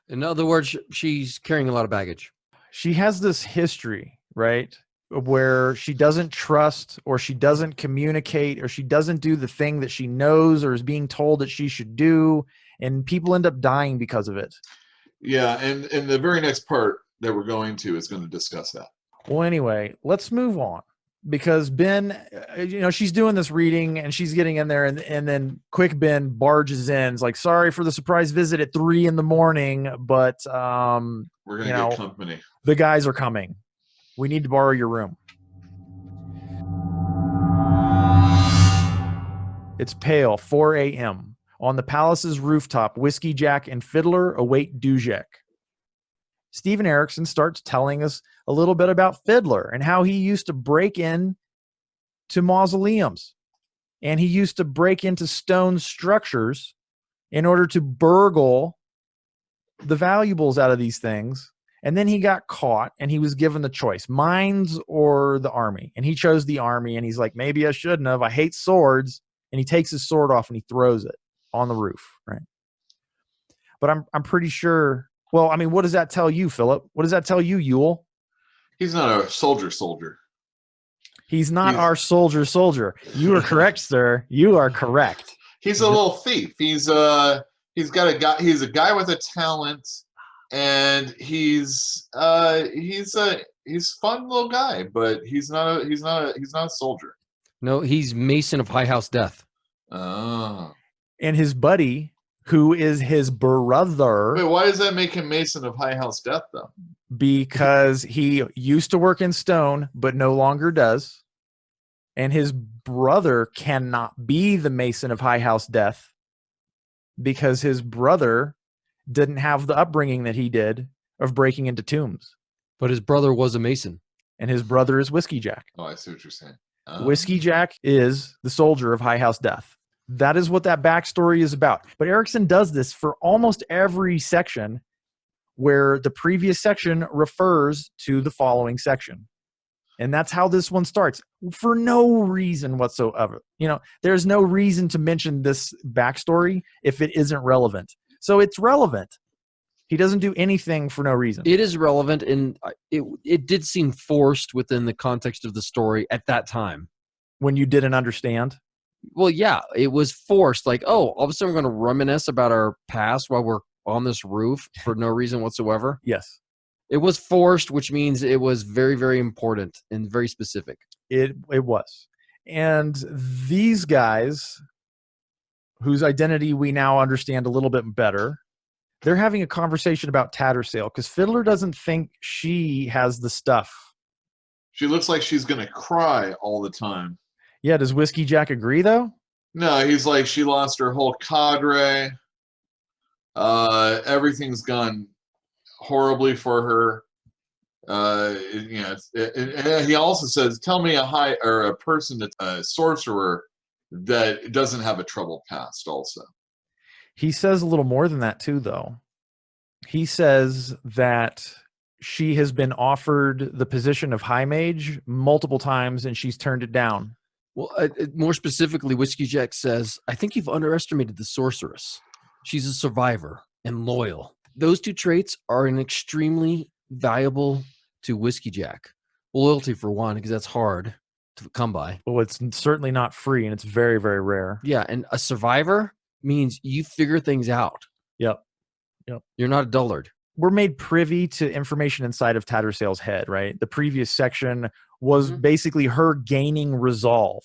In other words, she's carrying a lot of baggage. She has this history, right, where she doesn't trust, or she doesn't communicate, or she doesn't do the thing that she knows or is being told that she should do, and people end up dying because of it. Yeah, and the very next part that we're going to is going to discuss that. Well, anyway, let's move on. Because Ben, she's doing this reading and she's getting in there, and then Quick Ben barges in. It's like, sorry for the surprise visit at 3 a.m, but we're gonna get company. The guys are coming. We need to borrow your room. It's pale, 4 a.m. On the palace's rooftop, Whiskeyjack and Fiddler await Dujek. Stephen Erikson starts telling us a little bit about Fiddler and how he used to break in to mausoleums, and he used to break into stone structures in order to burgle the valuables out of these things. And then he got caught, and he was given the choice, mines or the army. And he chose the army, and he's like, maybe I shouldn't have. I hate swords. And he takes his sword off and he throws it on the roof, right? But I'm pretty sure. Well, I mean, what does that tell you, Philip? What does that tell you, Yule? He's not a soldier. He's not our soldier. You are correct, sir. You are correct. He's a little thief. He's a He's got a guy. He's a guy with a talent, and he's fun little guy, but he's not a soldier. No, he's Mason of High House Death. Oh. And his buddy, who is his brother. Wait, why does that make him Mason of High House Death, though? Because he used to work in stone, but no longer does. And his brother cannot be the Mason of High House Death because his brother didn't have the upbringing that he did of breaking into tombs. But his brother was a Mason. And his brother is Whiskeyjack. Oh, I see what you're saying. Whiskeyjack is the soldier of High House Death. That is what that backstory is about. But Erikson does this for almost every section where the previous section refers to the following section. And that's how this one starts, for no reason whatsoever. There's no reason to mention this backstory if it isn't relevant. So it's relevant. He doesn't do anything for no reason. It is relevant, and it did seem forced within the context of the story at that time. When you didn't understand? Well, yeah, it was forced. Like, oh, all of a sudden we're going to reminisce about our past while we're on this roof for no reason whatsoever. Yes. It was forced, which means it was very, very important and very specific. It was. And these guys, whose identity we now understand a little bit better, they're having a conversation about Tattersail because Fiddler doesn't think she has the stuff. She looks like she's going to cry all the time. Yeah, does Whiskeyjack agree, though? No, he's like, she lost her whole cadre. Everything's gone horribly for her. He also says, tell me a person that's a sorcerer that doesn't have a troubled past also. He says a little more than that too, though. He says that she has been offered the position of High Mage multiple times and she's turned it down. Well, more specifically, Whiskeyjack says, I think you've underestimated the sorceress. She's a survivor and loyal. Those two traits are an extremely valuable to Whiskeyjack. Loyalty, for one, because that's hard to come by. Well, it's certainly not free, and it's very, very rare. Yeah, and a survivor means you figure things out. Yep. You're not a dullard. We're made privy to information inside of Tattersail's head, right? The previous section was basically her gaining resolve.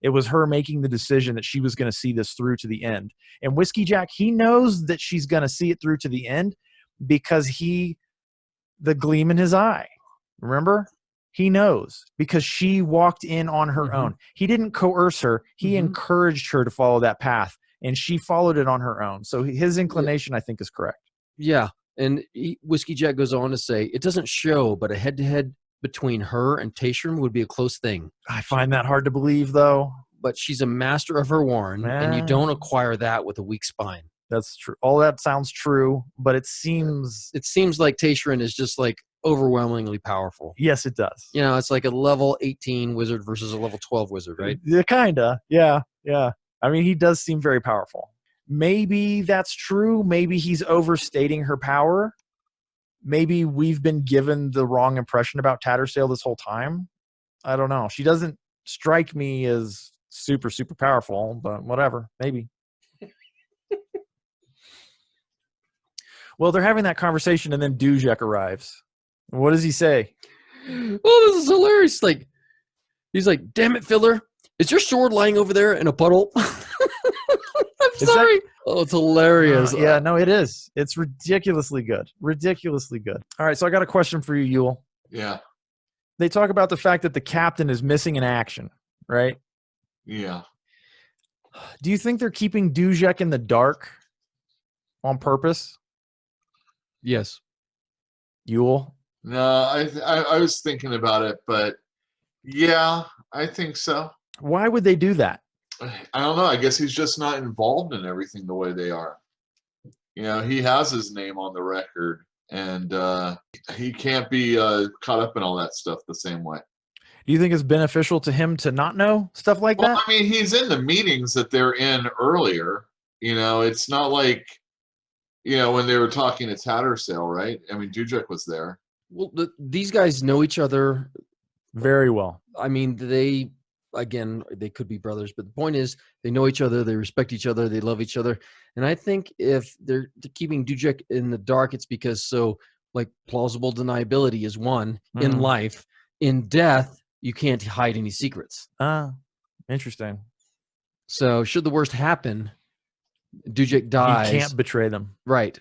It was her making the decision that she was going to see this through to the end. And Whiskeyjack, he knows that she's going to see it through to the end because the gleam in his eye. Remember? He knows because she walked in on her own. He didn't coerce her. He encouraged her to follow that path, and she followed it on her own. So his inclination, I think, is correct. Yeah, and Whiskeyjack goes on to say, it doesn't show, but a head-to-head between her and Tattersail would be a close thing. I find that hard to believe, though. But she's a master of her warren, and you don't acquire that with a weak spine. That's true. All that sounds true, but it seems like Tattersail is just like overwhelmingly powerful. Yes, it does. It's like a level 18 wizard versus a level 12 wizard, right? Yeah, kinda. Yeah. I mean, he does seem very powerful. Maybe that's true. Maybe he's overstating her power. Maybe we've been given the wrong impression about Tattersail this whole time. I don't know. She doesn't strike me as super, super powerful, but whatever. Maybe. Well, they're having that conversation, and then Dujek arrives. What does he say? Oh, this is hilarious. He's like, damn it, Fiddler. Is your sword lying over there in a puddle? I'm sorry. Oh, it's hilarious. Yeah, no, it is. It's ridiculously good. Ridiculously good. All right, so I got a question for you, Yule. Yeah. They talk about the fact that the captain is missing in action, right? Yeah. Do you think they're keeping Dujek in the dark on purpose? Yes. Yule? No, I was thinking about it, but yeah, I think so. Why would they do that? I don't know. I guess he's just not involved in everything the way they are. He has his name on the record, and he can't be caught up in all that stuff the same way. Do you think it's beneficial to him to not know stuff like that? I mean, he's in the meetings that they're in earlier. It's not like, when they were talking to Tattersail, right? I mean, Dujek was there. Well, these guys know each other very well. I mean, they again, they could be brothers, but the point is they know each other, they respect each other, they love each other. And I think if they're keeping Dujek in the dark, it's because like plausible deniability is one in life. In death, you can't hide any secrets. Interesting. So should the worst happen, Dujek dies. You can't betray them. Right.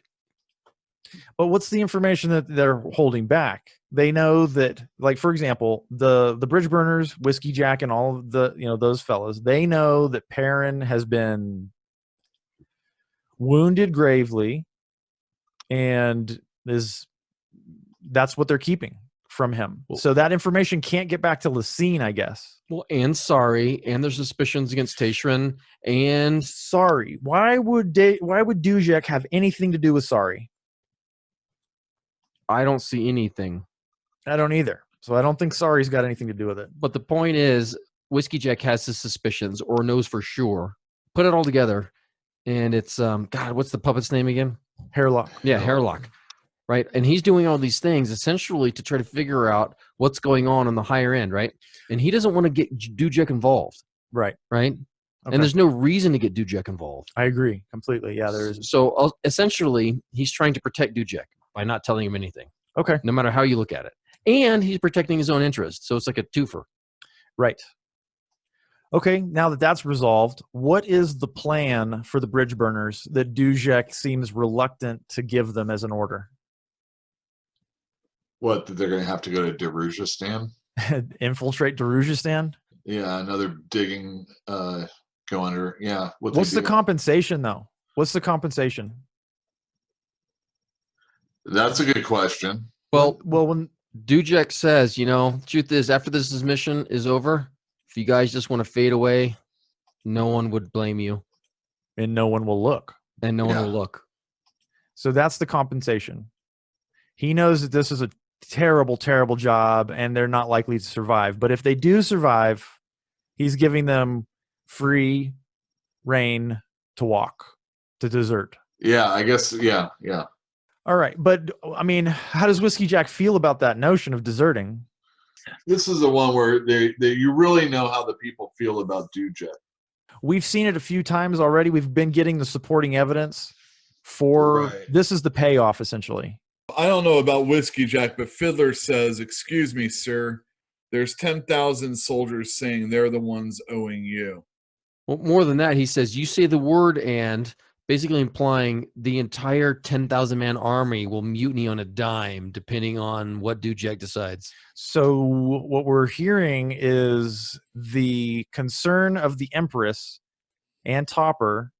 But what's the information that they're holding back? They know that, like, for example, the Bridgeburners, Whiskeyjack, and all of the, those fellas, they know that Paran has been wounded gravely, and that's what they're keeping from him. So that information can't get back to Lysine, I guess. Well, and sorry, and there's suspicions against Tashrin, and sorry. Why would Dujek have anything to do with sorry? I don't see anything. I don't either. So I don't think sorry's got anything to do with it. But the point is, Whiskeyjack has his suspicions or knows for sure. Put it all together, and it's God, what's the puppet's name again? Hairlock. Yeah, Hairlock. Right, and he's doing all these things essentially to try to figure out what's going on the higher end, right? And he doesn't want to get Dujek involved. Right. Right. Okay. And there's no reason to get Dujek involved. I agree completely. Yeah, there is. So essentially, he's trying to protect Dujek by not telling him anything. Okay. No matter how you look at it. And he's protecting his own interests. So it's like a twofer. Right. Okay, now that that's resolved, what is the plan for the Bridgeburners that Dujek seems reluctant to give them as an order? What, that they're going to have to go to Darujhistan? Infiltrate Darujhistan? Yeah, another digging, go under. Yeah. What's the compensation, though? What's the compensation? That's a good question. Well, when Dujek says, truth is, after this mission is over, if you guys just want to fade away, no one would blame you. And no one will look. And no one will look. So that's the compensation. He knows that this is a terrible, terrible job, and they're not likely to survive. But if they do survive, he's giving them free reign to walk, to desert. Yeah, I guess, yeah. All right, but I mean, how does Whiskeyjack feel about that notion of deserting? This is the one where you really know how the people feel about Dujek. We've seen it a few times already. We've been getting the supporting evidence for this is the payoff, essentially. I don't know about Whiskeyjack, but Fiddler says, "Excuse me, sir. There's 10,000 soldiers saying they're the ones owing you." Well, more than that, he says, you say the word and, basically implying the entire 10,000-man army will mutiny on a dime, depending on what Dujek decides. So what we're hearing is the concern of the Empress and Topper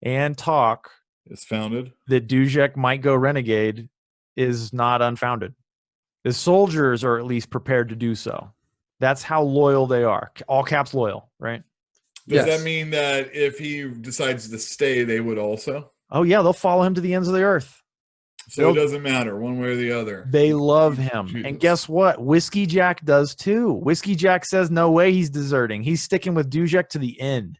and Talk is founded that Dujek might go renegade is not unfounded. The soldiers are at least prepared to do so. That's how loyal they are. All caps loyal, right? Does that mean that if he decides to stay, they would also? Oh, yeah, they'll follow him to the ends of the earth. So it doesn't matter one way or the other. They love him. And guess what? Whiskeyjack does too. Whiskeyjack says no way he's deserting. He's sticking with Dujek to the end.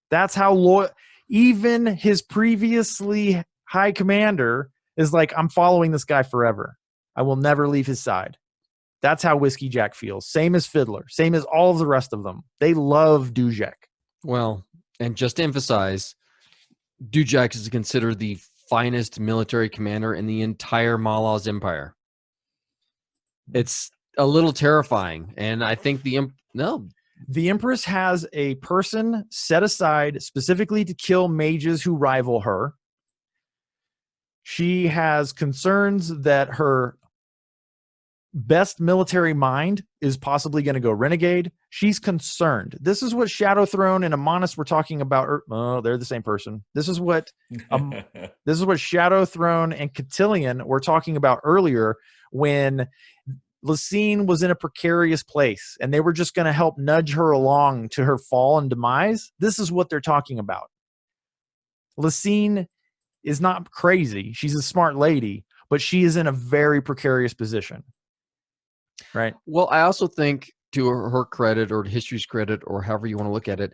That's how loyal. Even his previously high commander is like, I'm following this guy forever. I will never leave his side. That's how Whiskeyjack feels. Same as Fiddler. Same as all of the rest of them. They love Dujek. Well, and just to emphasize, Dujek is considered the finest military commander in the entire Malaz Empire. It's a little terrifying. And I think the Empress has a person set aside specifically to kill mages who rival her. She has concerns that her best military mind is possibly going to go renegade. She's concerned. This is what Shadow Throne and Amonis were talking about. Oh, they're the same person. This is what Shadow Throne and Cotillion were talking about earlier when Lysine was in a precarious place and they were just going to help nudge her along to her fall and demise. This is what they're talking about. Lysine is not crazy. She's a smart lady, but she is in a very precarious position. Right. Well, I also think, to her credit or history's credit or however you want to look at it,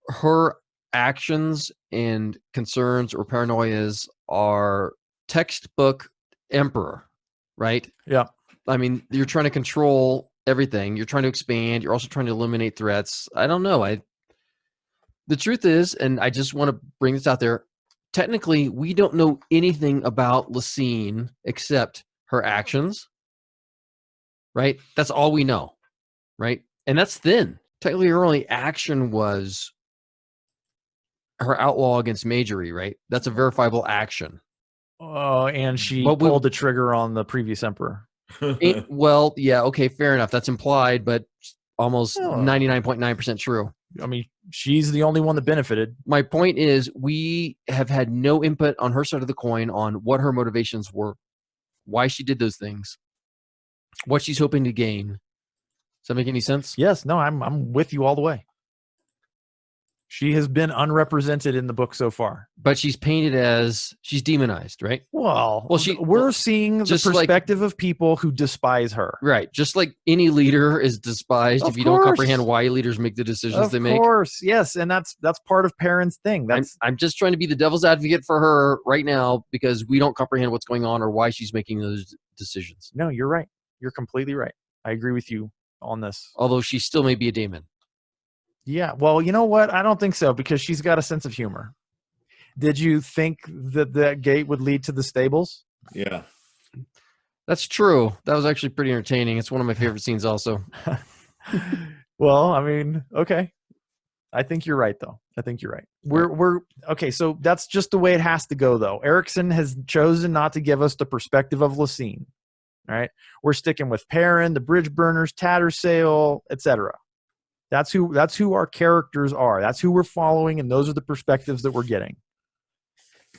her actions and concerns or paranoias are textbook emperor, right? Yeah. I mean, you're trying to control everything. You're trying to expand. You're also trying to eliminate threats. I don't know. The truth is, and I just want to bring this out there, technically, we don't know anything about Lasine except her actions, right? That's all we know, right? And that's thin. Technically, her only action was her outlaw against Majory, right? That's a verifiable action. Oh, and she pulled the trigger on the previous emperor. Well, yeah, okay, fair enough. That's implied, but almost 99.9% true. I mean, she's the only one that benefited. My point is, we have had no input on her side of the coin on what her motivations were, why she did those things, what she's hoping to gain. Does that make any sense? Yes. No, I'm with you all the way. She has been unrepresented in the book so far. But she's painted as, she's demonized, right? Well, we're seeing the perspective of people who despise her. Right. Just like any leader is despised if you don't comprehend why leaders make the decisions they make. Of course, yes. And that's part of Paran's thing. I'm just trying to be the devil's advocate for her right now because we don't comprehend what's going on or why she's making those decisions. No, you're right. You're completely right. I agree with you on this. Although she still may be a daemon. Yeah, well, you know what? I don't think so because she's got a sense of humor. Did you think that that gate would lead to the stables? Yeah. That's true. That was actually pretty entertaining. It's one of my favorite scenes also. Well, I mean, okay. I think you're right, though. I think you're right. We're okay, so that's just the way it has to go, though. Erikson has chosen not to give us the perspective of Lasine. All right? We're sticking with Paran, the Bridgeburners, Tattersail, etc. That's who our characters are. That's who we're following, and those are the perspectives that we're getting.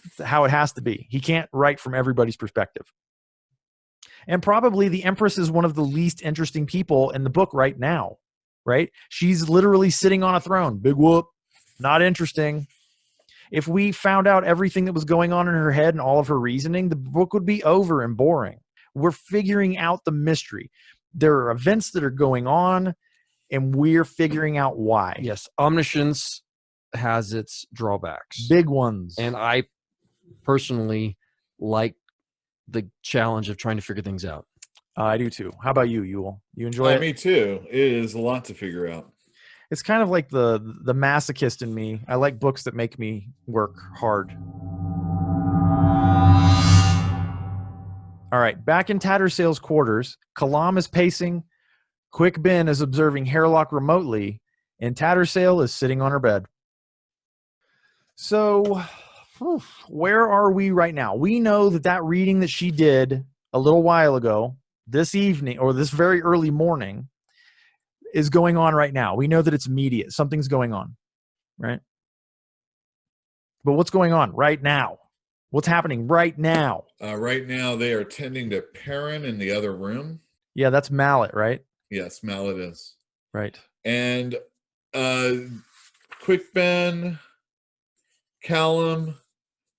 It's how it has to be. He can't write from everybody's perspective. And probably the Empress is one of the least interesting people in the book right now, right? She's literally sitting on a throne. Big whoop. Not interesting. If we found out everything that was going on in her head and all of her reasoning, the book would be over and boring. We're figuring out the mystery. There are events that are going on, and we're figuring out why. Yes, omniscience has its drawbacks. Big ones. And I personally like the challenge of trying to figure things out. I do too. How about you, Yule? You enjoy it? Me too. It is a lot to figure out. It's kind of like the masochist in me. I like books that make me work hard. All right, back in Tattersail's quarters, Kalam is pacing. Quick Ben is observing Hairlock remotely, and Tattersail is sitting on her bed. So, where are we right now? We know that reading that she did a little while ago, this evening, or this very early morning, is going on right now. We know that it's immediate. Something's going on, right? But what's going on right now? What's happening right now? Right now, they are tending to Paran in the other room. Yeah, that's Mallet, right? Yes, Mallet is. Right. And Quick Ben, Callum,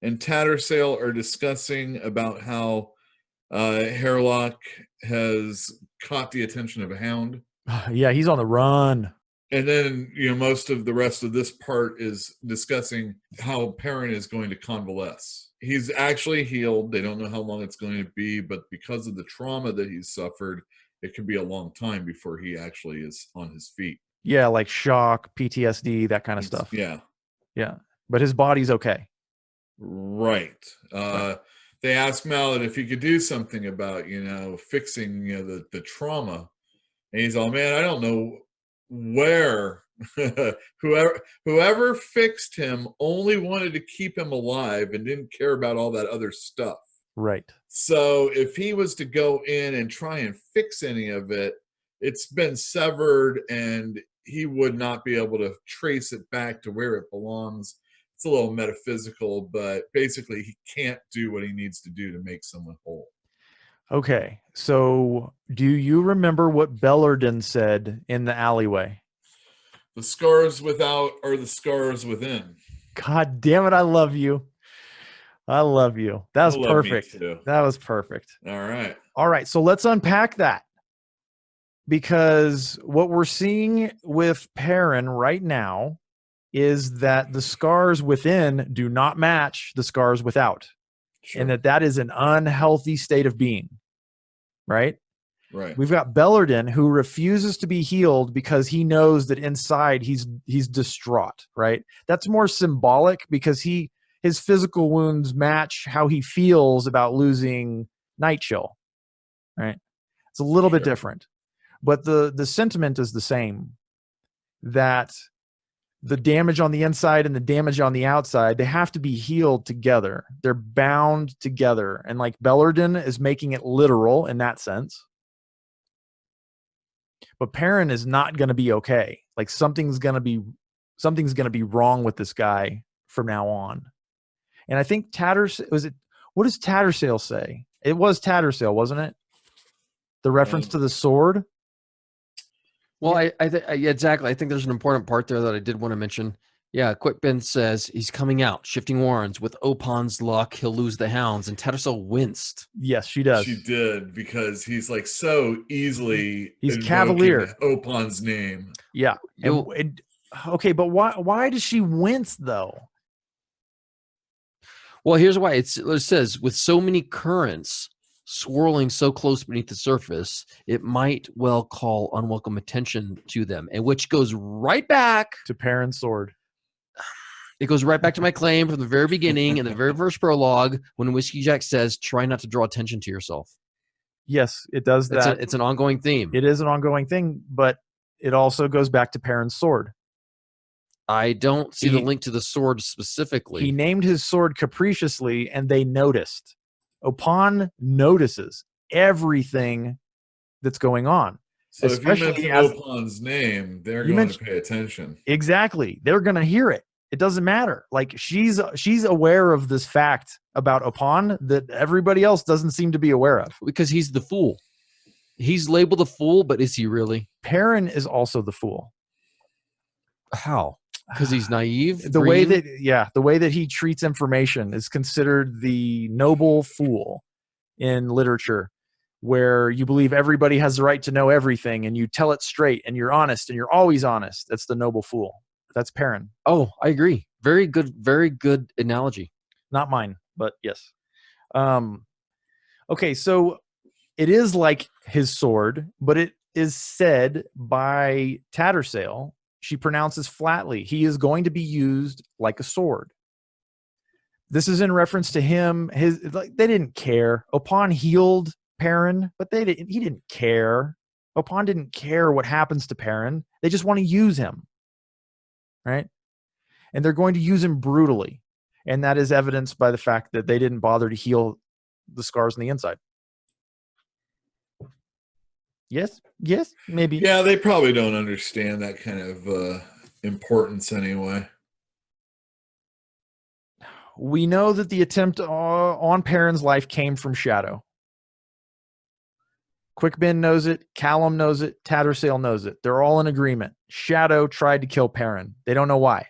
and Tattersail are discussing about how Hairlock has caught the attention of a hound. Yeah, he's on the run. And then, most of the rest of this part is discussing how Paran is going to convalesce. He's actually healed. They don't know how long it's going to be, but because of the trauma that he's suffered, it could be a long time before he actually is on his feet. Yeah, like shock, PTSD, that kind of stuff. Yeah. Yeah. But his body's okay. Right. They asked Mallet if he could do something about, fixing, the trauma. And he's all, man, I don't know where. whoever fixed him only wanted to keep him alive and didn't care about all that other stuff. Right. So if he was to go in and try and fix any of it, it's been severed and he would not be able to trace it back to where it belongs. It's a little metaphysical, but basically he can't do what he needs to do to make someone whole. Okay. So do you remember what Bellarden said in the alleyway? The scars without are the scars within. God damn it. I love you. I love you. That was perfect. That was perfect. All right. All right. So let's unpack that. Because what we're seeing with Paran right now is that the scars within do not match the scars without. Sure. And that is an unhealthy state of being. Right? Right. We've got Bellarden, who refuses to be healed because he knows that inside he's distraught, right? That's more symbolic because his physical wounds match how he feels about losing Night Chill, right? It's a little bit different. But the sentiment is the same, that the damage on the inside and the damage on the outside, they have to be healed together. They're bound together. And like Bellarden is making it literal in that sense. But Paran is not going to be okay. Like something's going to be wrong with this guy from now on. And I think what does Tattersail say? It was Tattersail, wasn't it? The reference to the sword. Well, exactly. I think there's an important part there that I did want to mention. Yeah, Quickbin says he's coming out, shifting warrens. With Opon's luck, he'll lose the hounds. And Tattersail winced. Yes, she does. She did, because he's like so easily he's cavalier. Opon's name. Yeah. Okay, but why does she wince though? Well, here's why. It says, with so many currents swirling so close beneath the surface, it might well call unwelcome attention to them, and which goes right back to Paran's sword. It goes right back to my claim from the very beginning in the very first prologue when Whiskeyjack says, try not to draw attention to yourself. Yes, it does that. It's an ongoing theme. It is an ongoing thing, but it also goes back to Paran's sword. I don't see the link to the sword specifically. He named his sword capriciously, and they noticed. Opon notices everything that's going on. So especially if you mention Opon's name, they're going to pay attention. Exactly. They're going to hear it. It doesn't matter. Like she's aware of this fact about Opon that everybody else doesn't seem to be aware of. Because he's the fool. He's labeled a fool, but is he really? Paran is also the fool. How? Because he's naive? The way that he treats information is considered the noble fool in literature, where you believe everybody has the right to know everything and you tell it straight and you're honest and you're always honest. That's the noble fool. That's Paran. Oh, I agree. Very good analogy. Not mine, but yes. Okay, so it is like his sword, but it is said by Tattersail. She pronounces flatly, he is going to be used like a sword. This is in reference to him. They didn't care. Opon healed Paran, but he didn't care. Opon didn't care what happens to Paran. They just want to use him. Right? And they're going to use him brutally. And that is evidenced by the fact that they didn't bother to heal the scars on the inside. Yes, maybe. Yeah, they probably don't understand that kind of importance anyway. We know that the attempt on Paran's life came from Shadow. Quickbin knows it. Callum knows it. Tattersail knows it. They're all in agreement. Shadow tried to kill Paran. They don't know why.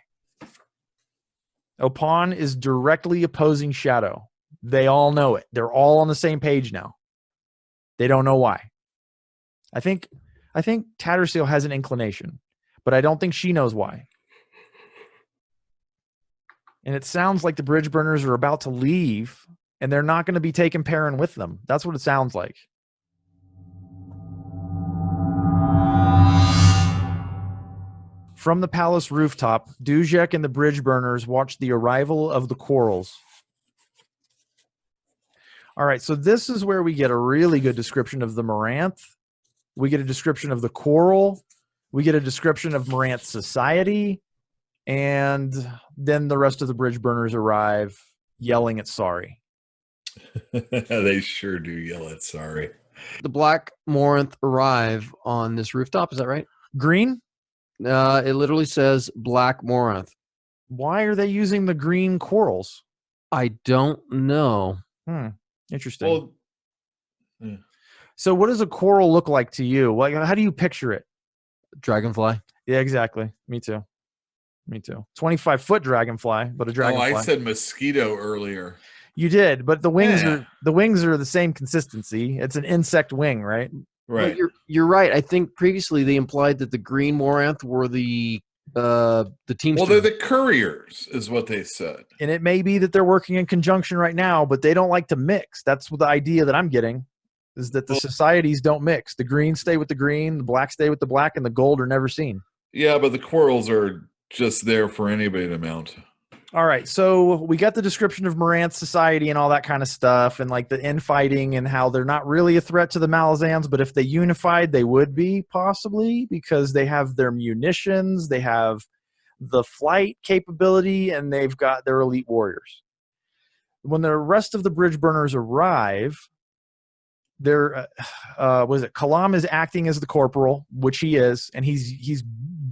Opon is directly opposing Shadow. They all know it. They're all on the same page now. They don't know why. I think Tattersail has an inclination, but I don't think she knows why. And it sounds like the Bridgeburners are about to leave, and they're not going to be taking Paran with them. That's what it sounds like. From the palace rooftop, Dujek and the Bridgeburners watch the arrival of the Quarrels. All right, so this is where we get a really good description of the Moranth. We get a description of the Quarrel. We get a description of Moranth's society. And then the rest of the Bridgeburners arrive yelling at sorry. They sure do yell at sorry. The Black Moranth arrive on this rooftop. Is that right? Green? It literally says Black Moranth. Why are they using the green Quarrels? I don't know. Interesting. Well, yeah. So what does a Quarrel look like to you? Like, how do you picture it? Dragonfly. Yeah, exactly. Me too. 25-foot dragonfly, but a dragonfly. Oh, I said mosquito earlier. You did, but the wings are the same consistency. It's an insect wing, right? Right. Well, you're right. I think previously they implied that the green Moranth were the teamsters. Well, they're the couriers, is what they said. And it may be that they're working in conjunction right now, but they don't like to mix. That's the idea that I'm getting. is that the societies don't mix. The green stay with the green, the black stay with the black, and the gold are never seen. Yeah, but the quarrels are just there for anybody to mount. All right, so we got the description of Moranth society and all that kind of stuff, and like the infighting and how they're not really a threat to the Malazans, but if they unified, they would be possibly, because they have their munitions, they have the flight capability, and they've got their elite warriors. When the rest of the Bridgeburners arrive, they're Kalam is acting as the corporal, which he is, and he's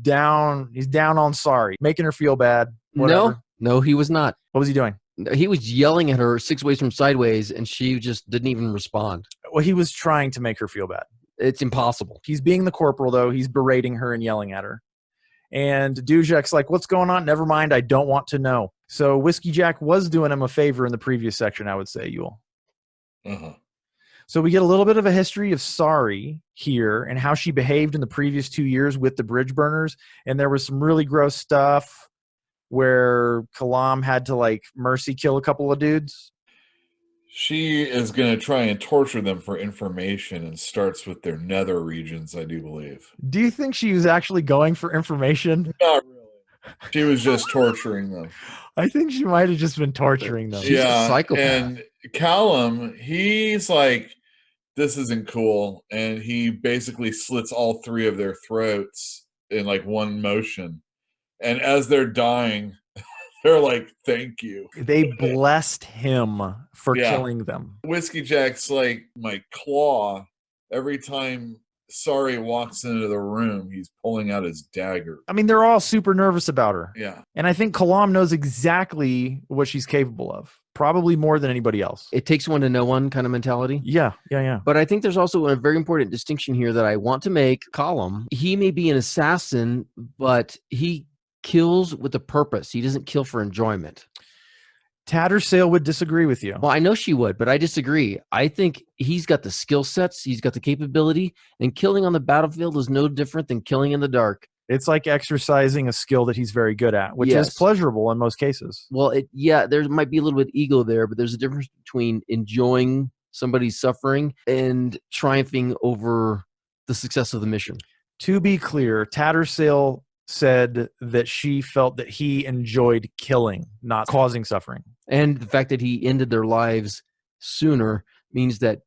down on Sari, making her feel bad. Whatever. No, he was not. What was he doing? He was yelling at her 6 ways from sideways, and she just didn't even respond. Well, he was trying to make her feel bad. It's impossible. He's being the corporal, though. He's berating her and yelling at her. And Dujek's like, what's going on? Never mind. I don't want to know. So Whiskeyjack was doing him a favor in the previous section, I would say, Yule. Uh-huh. So we get a little bit of a history of Sari here and how she behaved in the previous 2 years with the Bridgeburners. And there was some really gross stuff where Kalam had to like mercy kill a couple of dudes. She is going to try and torture them for information and starts with their nether regions, I do believe. Do you think she was actually going for information? Not really. She was just torturing them. I think she might have just been torturing them. She's a psychopath. And Callum, he's like, this isn't cool. And he basically slits all 3 of their throats in like one motion. And as they're dying, they're like, thank you. They blessed him for killing them. Whiskeyjack's like, my claw. Every time Sari walks into the room, he's pulling out his dagger. I mean, they're all super nervous about her. Yeah. And I think Kalam knows exactly what she's capable of. Probably more than anybody else. It takes one to know one kind of mentality. Yeah. But I think there's also a very important distinction here that I want to make. Column, he may be an assassin, but he kills with a purpose. He doesn't kill for enjoyment. Tattersail would disagree with you. Well, I know she would, but I disagree. I think he's got the skill sets, he's got the capability, and killing on the battlefield is no different than killing in the dark. It's like exercising a skill that he's very good at, which is pleasurable in most cases. Well, there might be a little bit of ego there, but there's a difference between enjoying somebody's suffering and triumphing over the success of the mission. To be clear, Tattersail said that she felt that he enjoyed killing, not causing suffering. And the fact that he ended their lives sooner means that,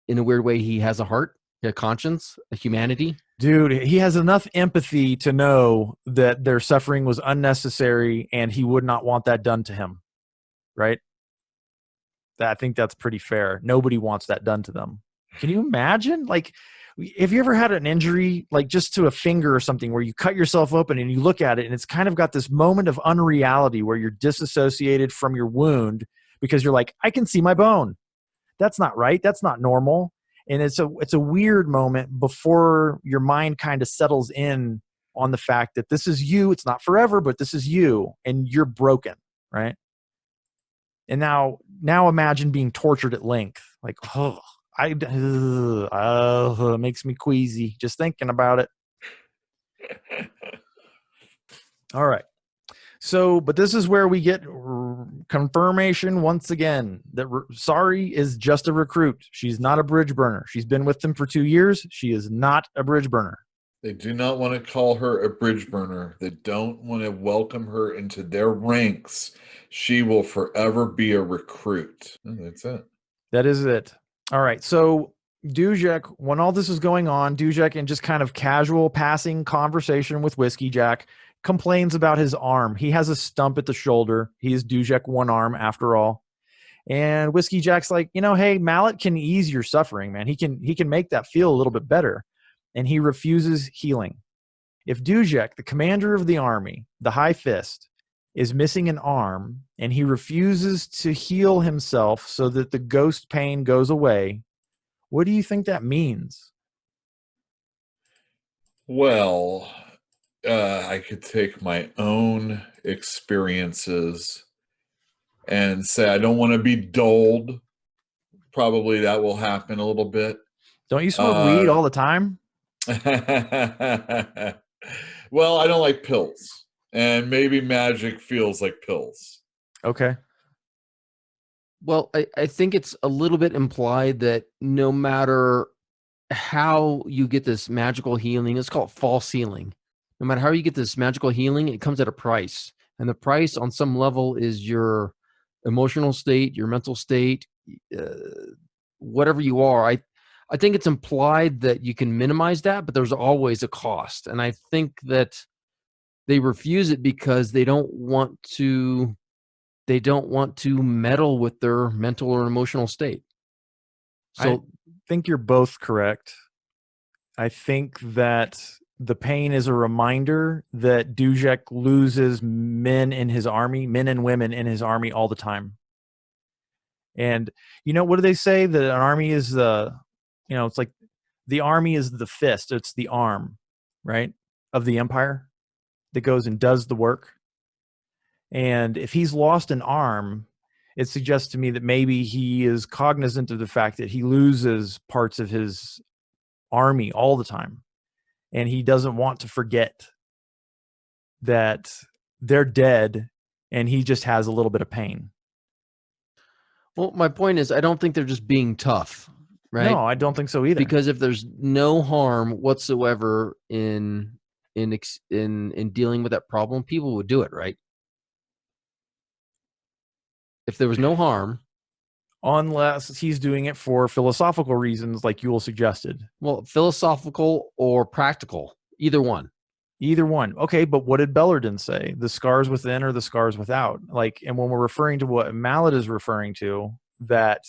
in a weird way, he has a heart, a conscience, a humanity. Dude, he has enough empathy to know that their suffering was unnecessary and he would not want that done to him. Right? I think that's pretty fair. Nobody wants that done to them. Can you imagine? Like, have you ever had an injury, like just to a finger or something, where you cut yourself open and you look at it and it's kind of got this moment of unreality where you're disassociated from your wound because you're like, I can see my bone. That's not right. That's not normal. And it's a weird moment before your mind kind of settles in on the fact that this is you. It's not forever, but this is you and you're broken, right? And now imagine being tortured at length. Like, it makes me queasy just thinking about it. All right. So, but this is where we get confirmation once again that Sari is just a recruit. She's not a bridge burner. She's been with them for 2 years. She is not a bridge burner. They do not want to call her a bridge burner. They don't want to welcome her into their ranks. She will forever be a recruit. And that's it. That is it. All right. So Dujek, when all this is going on, Dujek, in just kind of casual passing conversation with Whiskeyjack, complains about his arm. He has a stump at the shoulder. He is Dujek one arm after all. And Whiskeyjack's like, hey, Mallet can ease your suffering, man. He can make that feel a little bit better. And he refuses healing. If Dujek, the commander of the army, the High Fist, is missing an arm and he refuses to heal himself so that the ghost pain goes away, what do you think that means? Well, I could take my own experiences and say I don't want to be dulled. Probably that will happen a little bit. Don't you smoke weed all the time? Well, I don't like pills. And maybe magic feels like pills. Okay. Well, I think it's a little bit implied that no matter how you get this magical healing, let's call it false healing. No matter how you get this magical healing, it comes at a price. And the price on some level is your emotional state, your mental state, whatever you are. I think it's implied that you can minimize that, but there's always a cost. And I think that they refuse it because they don't want to meddle with their mental or emotional state. So I think you're both correct. I think that the pain is a reminder that Dujek loses men in his army, men and women in his army all the time. And what do they say? That an army is it's like the army is the fist. It's the arm, right, of the empire that goes and does the work. And if he's lost an arm, it suggests to me that maybe he is cognizant of the fact that he loses parts of his army all the time. And he doesn't want to forget that they're dead and he just has a little bit of pain. Well, my point is, I don't think they're just being tough, right? No, I don't think so either. Because if there's no harm whatsoever in dealing with that problem, people would do it, right? If there was no harm, unless he's doing it for philosophical reasons, like Yule suggested. Well, philosophical or practical, either one. Either one. Okay, but what did Bellarden say? The scars within or the scars without? And when we're referring to what Mallet is referring to, that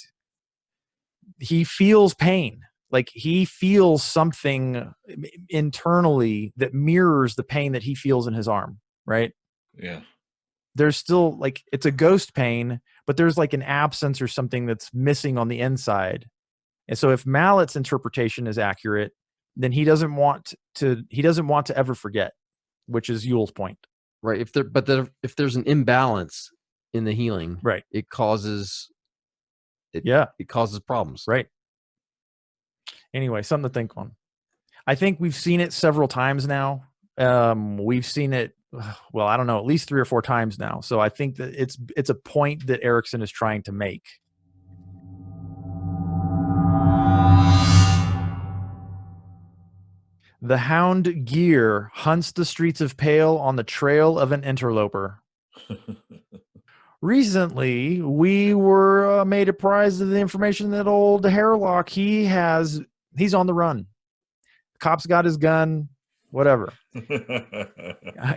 he feels pain. Like he feels something internally that mirrors the pain that he feels in his arm, right? Yeah. There's still it's a ghost pain, but there's an absence or something that's missing on the inside. And so if Mallet's interpretation is accurate, then he doesn't want to ever forget, which is Yule's point. Right. If there's an imbalance in the healing, right, it causes it causes problems. Right. Anyway, something to think on. I think we've seen it several times now. We've seen it, well, I don't know, at least 3 or 4 times now. So I think that it's a point that Erikson is trying to make. The hound Gear hunts the streets of Pale on the trail of an interloper. Recently, we were made apprised of the information that old Hairlock, he's on the run. Cop's got his gun, whatever.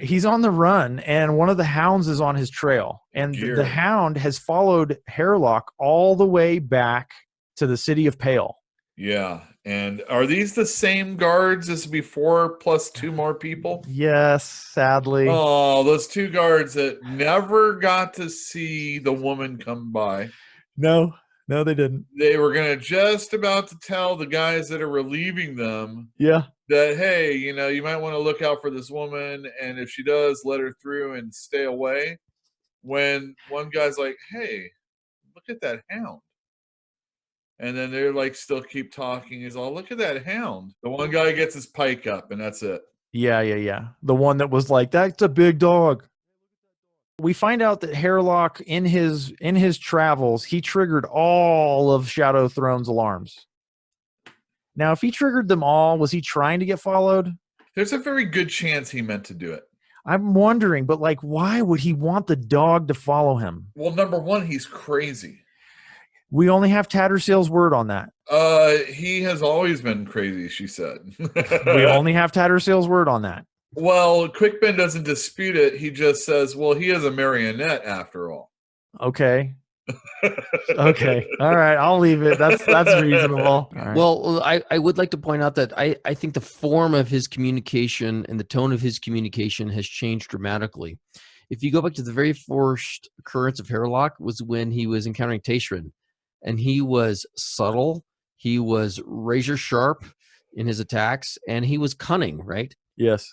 He's on the run, and one of the hounds is on his trail. And the hound has followed Hairlock all the way back to the city of Pale. Yeah. And are these the same guards as before, plus 2 more people? Yes, sadly. Oh, those 2 guards that never got to see the woman come by. No, they didn't. They were going to just about to tell the guys that are relieving them that, hey, you might want to look out for this woman, and if she does, let her through and stay away. When one guy's like, hey, look at that hound. And then they're still keep talking. He's all, look at that hound. The one guy gets his pike up, and that's it. Yeah. The one that was like, that's a big dog. We find out that Hairlock, in his travels, he triggered all of Shadow Throne's alarms. Now, if he triggered them all, was he trying to get followed? There's a very good chance he meant to do it. I'm wondering, but why would he want the dog to follow him? Well, number one, he's crazy. We only have Tattersail's word on that. He has always been crazy, she said. We only have Tattersail's word on that. Well, Quickben doesn't dispute it. He just says, well, he is a marionette after all. Okay. Okay. All right. I'll leave it. That's reasonable. Right. Well, I would like to point out that I think the form of his communication and the tone of his communication has changed dramatically. If you go back to the very first occurrence of Hairlock was when he was encountering Tattersail, and he was subtle, he was razor sharp in his attacks, and he was cunning, right? Yes.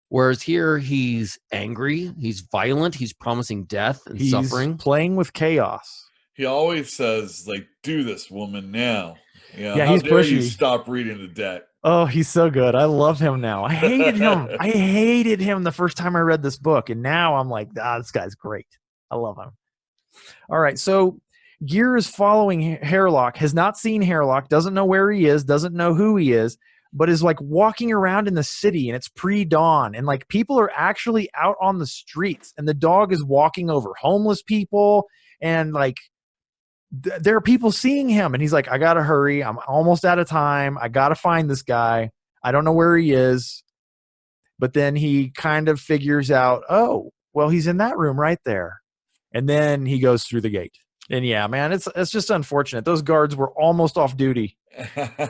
Whereas here, he's angry, he's violent, he's promising death and suffering. Playing with chaos. He always says, do this, woman, now. Yeah, he's pushy. You stop reading the deck. Oh, he's so good. I love him now. I hated him. I hated him the first time I read this book, and now I'm like, this guy's great. I love him. All right, so Gear is following Hairlock, has not seen Hairlock, doesn't know where he is, doesn't know who he is, but is like walking around in the city, and it's pre-dawn, and like people are actually out on the streets, and the dog is walking over homeless people, and like there are people seeing him, and he's like, I gotta hurry, I'm almost out of time, I gotta find this guy, I don't know where he is. But then he kind of figures out, oh, well, he's in that room right there. And then he goes through the gate. And yeah, man, it's just unfortunate. Those guards were almost off duty.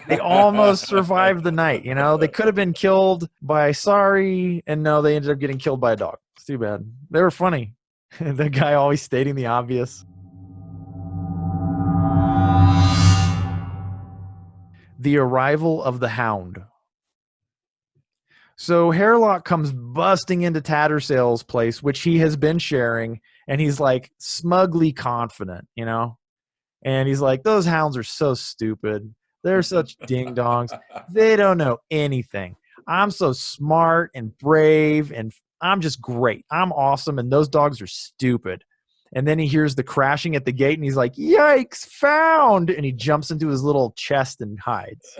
They almost survived the night, you know? They could have been killed by Sari, and no, they ended up getting killed by a dog. It's too bad. They were funny. The guy always stating the obvious. The arrival of the hound. So Hairlock comes busting into Tattersail's place, which he has been sharing, and he's like smugly confident, you know? And he's like, those hounds are so stupid. They're such ding-dongs. They don't know anything. I'm so smart and brave, and I'm just great. I'm awesome, and those dogs are stupid. And then he hears the crashing at the gate, and he's like, yikes, found! And he jumps into his little chest and hides.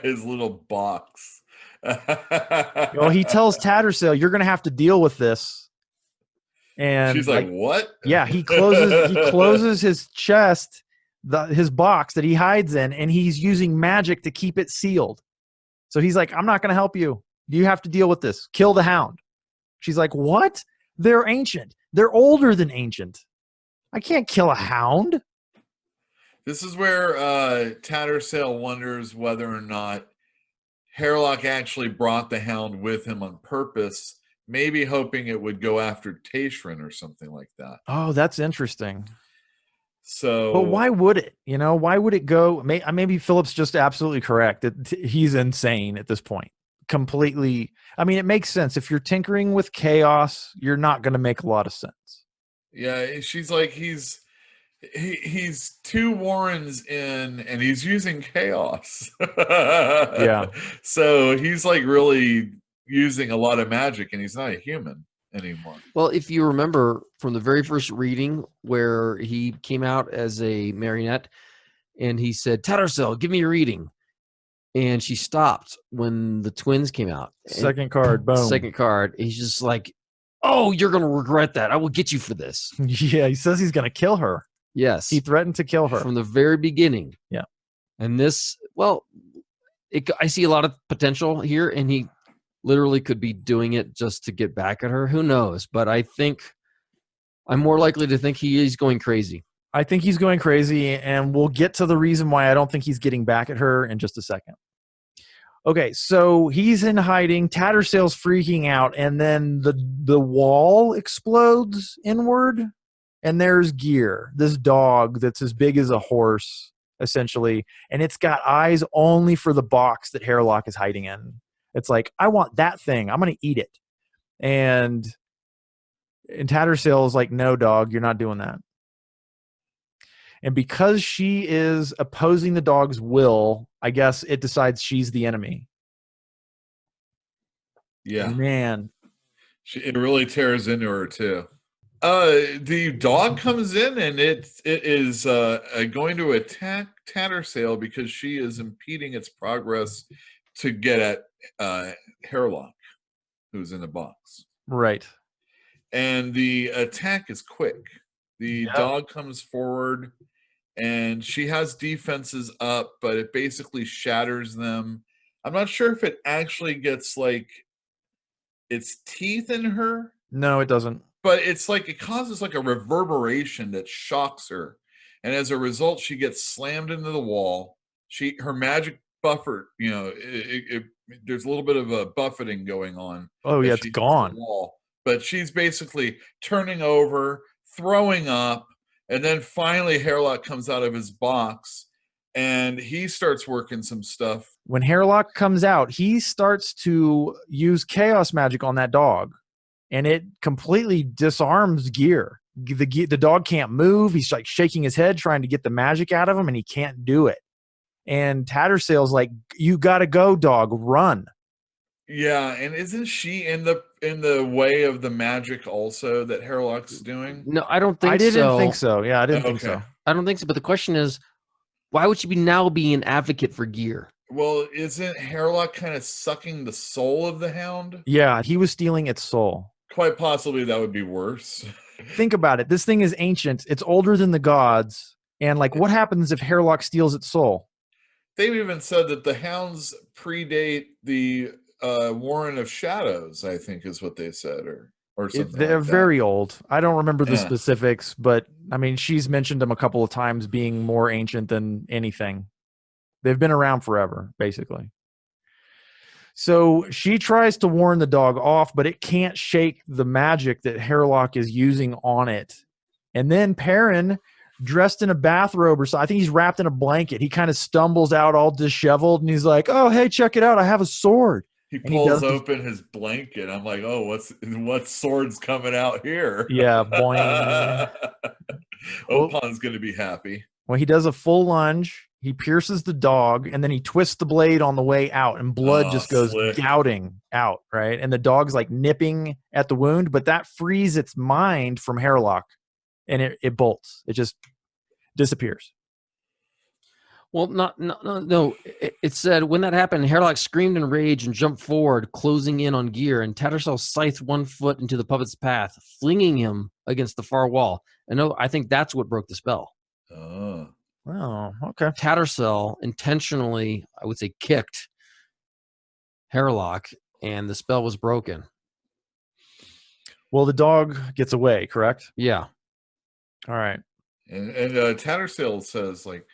His little box. Well, he tells Tattersail, you're going to have to deal with this. And she's like, what? Yeah, he closes his chest, his box that he hides in, and he's using magic to keep it sealed. So he's like, I'm not going to help you. You have to deal with this. Kill the hound. She's like, what? They're ancient. They're older than ancient. I can't kill a hound. This is where Tattersail wonders whether or not Hairlock actually brought the hound with him on purpose, maybe hoping it would go after Tashrin or something like that. Oh, that's interesting. So, but why would it? You know, why would it go? Maybe Philip's just absolutely correct. He's insane at this point. Completely. I mean, it makes sense. If you're tinkering with chaos, you're not going to make a lot of sense. Yeah, she's like, he's 2 Warrens in, and he's using chaos. Yeah. So he's like really using a lot of magic, and he's not a human anymore. Well, if you remember from the very first reading where he came out as a marionette and he said, Tattersail, give me your reading. And she stopped when the twins came out. Second card, boom. Second card. He's just like, oh, you're going to regret that. I will get you for this. Yeah, he says he's going to kill her. Yes. He threatened to kill her. From the very beginning. Yeah. And this, well, I see a lot of potential here, and he literally could be doing it just to get back at her. Who knows? But I think I'm more likely to think he is going crazy. I think he's going crazy, and we'll get to the reason why I don't think he's getting back at her in just a second. Okay, so he's in hiding. Tattersail's freaking out, and then the wall explodes inward. And there's Gear, this dog that's as big as a horse, essentially. And it's got eyes only for the box that Hairlock is hiding in. It's like, I want that thing. I'm going to eat it. And Tattersail is like, no, dog, you're not doing that. And because she is opposing the dog's will, I guess it decides she's the enemy. Yeah. Man. It really tears into her, too. The dog comes in, and it is going to attack Tattersail because she is impeding its progress to get at Hairlock, who's in the box. Right. And the attack is quick. The dog comes forward, and she has defenses up, but it basically shatters them. I'm not sure if it actually gets, like, its teeth in her. No, it doesn't. But it's like it causes like a reverberation that shocks her, and as a result, she gets slammed into the wall. Her magic buffer, you know, there's a little bit of a buffeting going on. Oh yeah, it's gone. Wall, but she's basically turning over, throwing up, and then finally Hairlock comes out of his box, and he starts working some stuff. When Hairlock comes out, he starts to use chaos magic on that dog. And it completely disarms Gear. The dog can't move. He's like shaking his head, trying to get the magic out of him, and he can't do it. And Tattersail's like, "You gotta go, dog. Run." Yeah, and isn't she in the way of the magic also that Hairlock's doing? No, I don't think so. I didn't think so. Yeah, I didn't think so. I don't think so. But the question is, why would she be now being an advocate for gear? Well, isn't Hairlock kind of sucking the soul of the hound? Yeah, he was stealing its soul. Quite possibly that would be worse. Think about it. This thing is ancient. It's older than the gods. And like, what happens if Hairlock steals its soul? They've even said that the hounds predate the Warren of Shadows, I think is what they said, or something They're like that. very old. I don't remember the Yeah. specifics, but I mean, she's mentioned them a couple of times being more ancient than anything. They've been around forever, basically. So she tries to warn the dog off, but it can't shake the magic that Hairlock is using on it. And then Paran, dressed in a bathrobe or so, I think he's wrapped in a blanket. He kind of stumbles out all disheveled, and he's like, "Oh, hey, check it out! I have a sword." He And he pulls does open his blanket. I'm like, oh, what sword's coming out here? Yeah, boing. Opan's gonna be happy. Well, he does a full lunge. He pierces the dog, and then he twists the blade on the way out, and blood just goes slick. gouting out, right? And the dog's like nipping at the wound, but that frees its mind from Hairlock, and it bolts. It just disappears. Well, no. It said when that happened, Hairlock screamed in rage and jumped forward, closing in on Gear, and Tattersail scythed one foot into the puppet's path, flinging him against the far wall. And no, I think that's what broke the spell. Oh. Oh, okay. Tattersail intentionally, I would say, kicked Hairlock, and the spell was broken. Well, the dog gets away, correct? Yeah. All right. And Tattersail says, like,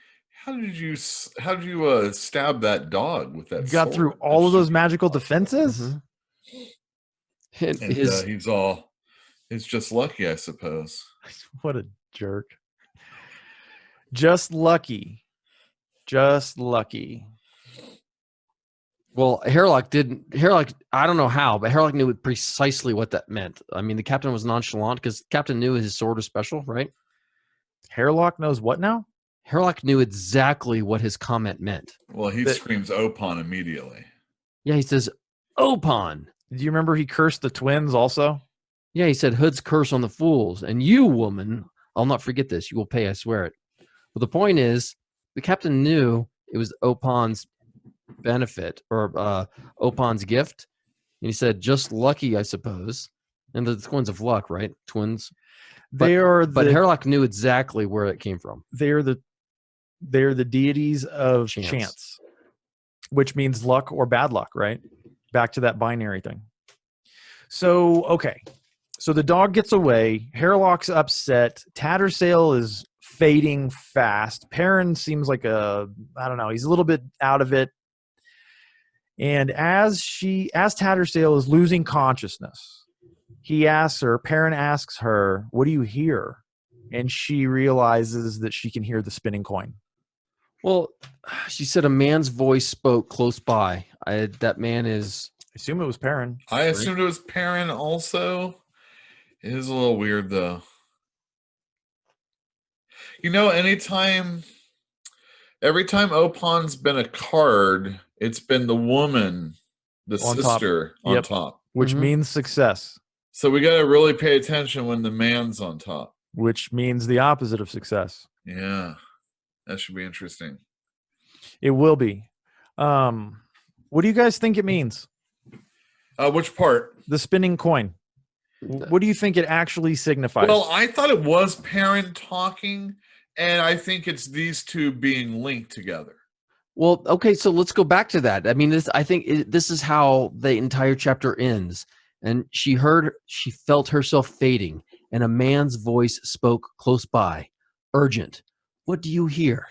how did you stab that dog with that? Got sword? through all of those magical defenses? Mm-hmm. And he's just lucky, I suppose. What a jerk. Just lucky. Just lucky. Well, Hairlock, I don't know how, but Hairlock knew precisely what that meant. I mean, the captain was nonchalant because the captain knew his sword was special, right? Hairlock knows what now? Hairlock knew exactly what his comment meant. Well, he screams Opan immediately. Yeah, he says, Opan. Do you remember he cursed the twins also? Yeah, he said, Hood's curse on the fools. And you, woman, I'll not forget this. You will pay, I swear it. But the point is, the captain knew it was Opan's benefit or Opan's gift. And he said, just lucky, I suppose. And the twins of luck, right? Twins. But Hairlock knew exactly where it came from. They're the deities of chance, which means luck or bad luck, right? Back to that binary thing. So, okay. So the dog gets away. Hairlock's upset. Tattersail is fading fast. Paran seems like I don't know, he's a little bit out of it. And as Tattersail is losing consciousness, Paran asks her, what do you hear? And she realizes that she can hear the spinning coin. Well, she said a man's voice spoke close by. That man is... I assume it was Paran. I assumed it was Paran also. It is a little weird, though. You know, every time Opan's been a card, it's been the woman, the sister, on top. Which means success. So we got to really pay attention when the man's on top. Which means the opposite of success. Yeah. That should be interesting. It will be. What do you guys think it means? Which part? The spinning coin. What do you think it actually signifies? Well, I thought it was Paran talking, and I think it's these two being linked together. Well, okay, so let's go back to that. I mean, this is how the entire chapter ends. And she felt herself fading, and a man's voice spoke close by. Urgent. What do you hear?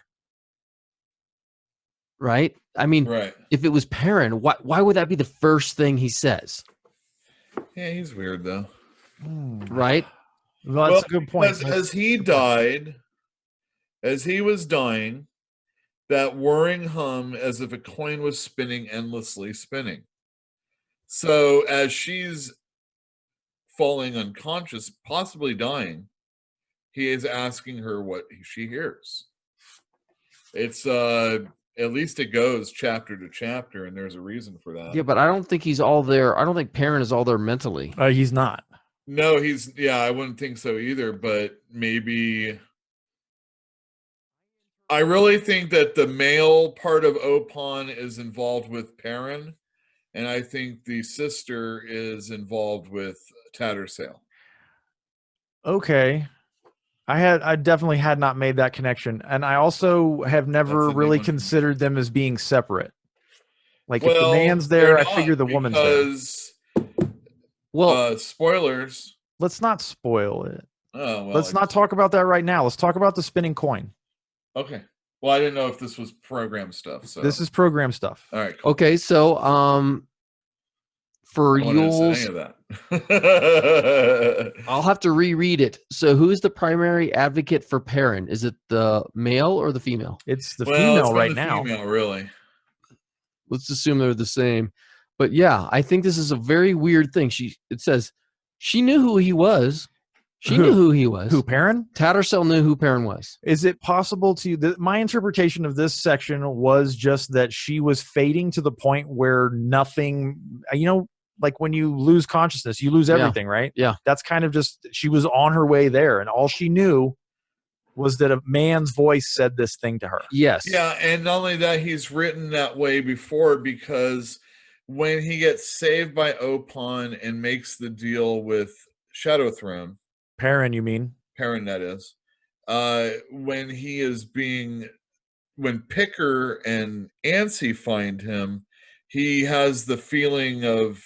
Right? I mean, if it was Paran, why would that be the first thing he says? Yeah, he's weird, though. Right? Well, that's a good point. As he was dying, that whirring hum as if a coin was spinning, endlessly spinning. So as she's falling unconscious, possibly dying, he is asking her what she hears. It's at least it goes chapter to chapter, and there's a reason for that. Yeah, but I don't think he's all there. I don't think Paran is all there mentally. He's not. No, I wouldn't think so either, but maybe I really think that the male part of Opon is involved with Paran, and I think the sister is involved with Tattersail. Okay. I definitely had not made that connection. And I also have never really considered them as being separate. Like, if the man's there, I figure the woman's there. Well, spoilers. Let's not spoil it. Oh, well, let's not talk about that right now. Let's talk about the spinning coin. Okay. Well, I didn't know if this was program stuff. So this is program stuff. All right. Cool. Okay, so for Yule's, I'll have to reread it. So, who's the primary advocate for Paran? Is it the male or the female? It's the female right now. Female, really. Let's assume they're the same. But yeah, I think this is a very weird thing. It says she knew who he was. She knew who he was. Who, Paran? Tattersail knew who Paran was. Is it possible my interpretation of this section was just that she was fading to the point where nothing, like when you lose consciousness, you lose everything, right? Yeah. That's kind of just, she was on her way there, and all she knew was that a man's voice said this thing to her. Yes. Yeah, and not only that, he's written that way before, because when he gets saved by Opon and makes the deal with Shadow Throne, Paran, you mean? Paran, that is. When Picker and Ansi find him, he has the feeling of,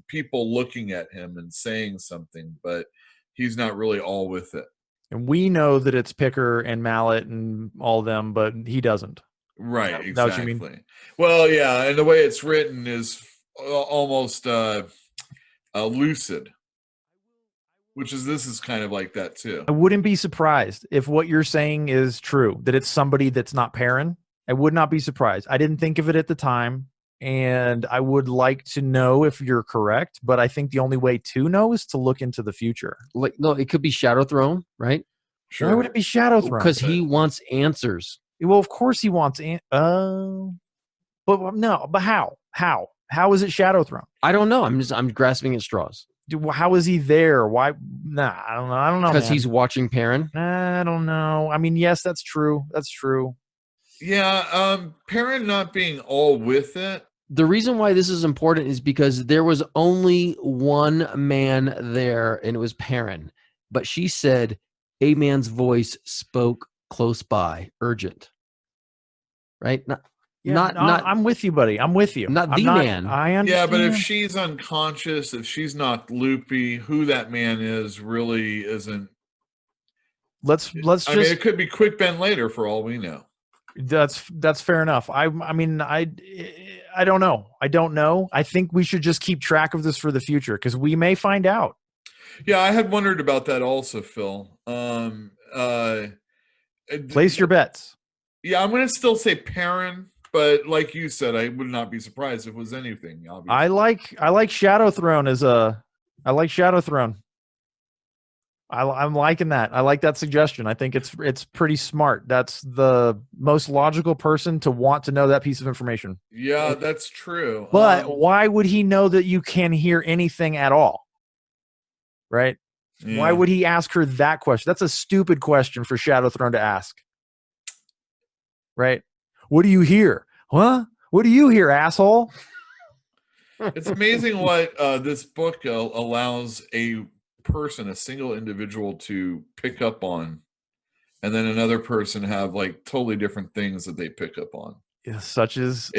people looking at him and saying something, but he's not really all with it. And we know that it's Picker and Mallet and all them, but he doesn't. Right, exactly. That's what you mean? Well, yeah, and the way it's written is almost lucid. This is kind of like that too. I wouldn't be surprised if what you're saying is true, that it's somebody that's not Paran. I would not be surprised. I didn't think of it at the time, and I would like to know if you're correct, but I think the only way to know is to look into the future. No, it could be Shadow Throne, right? Sure. Why would it be Shadow Throne? Because he wants answers. Well, of course he wants but no, but how? How is it Shadow Throne? I don't know. I'm grasping at straws. How is he there? Why? Nah, I don't know. Because he's watching Paran. I don't know. I mean, yes, that's true. That's true. Yeah, Paran not being all with it. The reason why this is important is because there was only one man there, and it was Paran. But she said a man's voice spoke close by, urgent. Right? I'm with you, buddy. I'm with you. Not the man. I understand. Yeah, but if she's unconscious, if she's not loopy, who that man is really isn't. Let's just. I mean, it could be Quick Ben later for all we know. That's fair enough. I don't know. I don't know. I think we should just keep track of this for the future, because we may find out. Yeah, I had wondered about that also, Phil. Place your bets. Yeah, I'm going to still say Paran. But like you said, I would not be surprised if it was anything. Obviously. I like Shadow Throne I like Shadow Throne. I'm liking that. I like that suggestion. I think it's pretty smart. That's the most logical person to want to know that piece of information. Yeah, that's true. But why would he know that you can hear anything at all? Right? Yeah. Why would he ask her that question? That's a stupid question for Shadow Throne to ask. Right? What do you hear? Huh? What do you hear, asshole? It's amazing what this book allows a single individual to pick up on, and then another person have like totally different things that they pick up on. Yeah, such is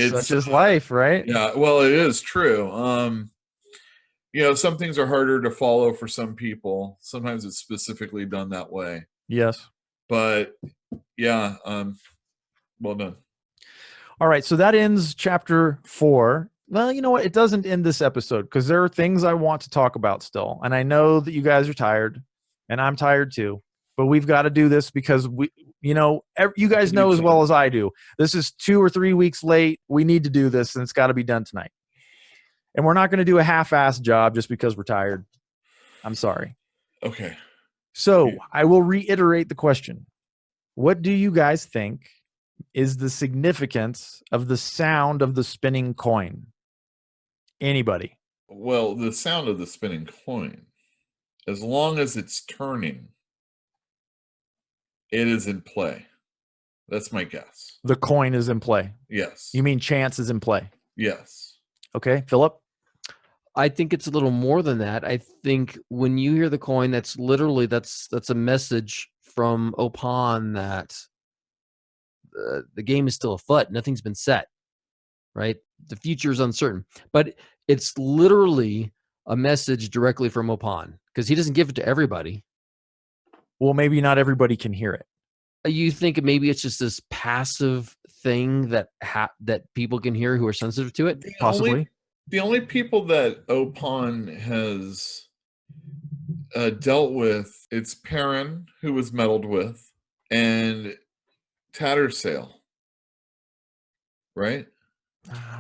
life, right? Yeah, well, it is true. Some things are harder to follow for some people. Sometimes it's specifically done that way. Yes. But yeah, well done. All right, so that ends chapter 4. Well, you know what? It doesn't end this episode, because there are things I want to talk about still. And I know that you guys are tired, and I'm tired too. But we've got to do this because you guys know as well as I do. This is 2 or 3 weeks late. We need to do this, and it's got to be done tonight. And we're not going to do a half-assed job just because we're tired. I'm sorry. Okay. So I will reiterate the question. What do you guys think is the significance of the sound of the spinning coin? Anybody? Well, the sound of the spinning coin, as long as it's turning, it is in play. That's my guess. The coin is in play. Yes. You mean chance is in play? Yes. Okay, Philip? I think it's a little more than that. I think when you hear the coin, that's literally that's a message from Opon that the game is still afoot. Nothing's been set, right? The future is uncertain, but it's literally a message directly from Opon because he doesn't give it to everybody. Well, maybe not everybody can hear it. You think maybe it's just this passive thing that that people can hear who are sensitive to it? Possibly. The only people that Opon has dealt with, it's Paran, who was meddled with, and Tattersail. Right?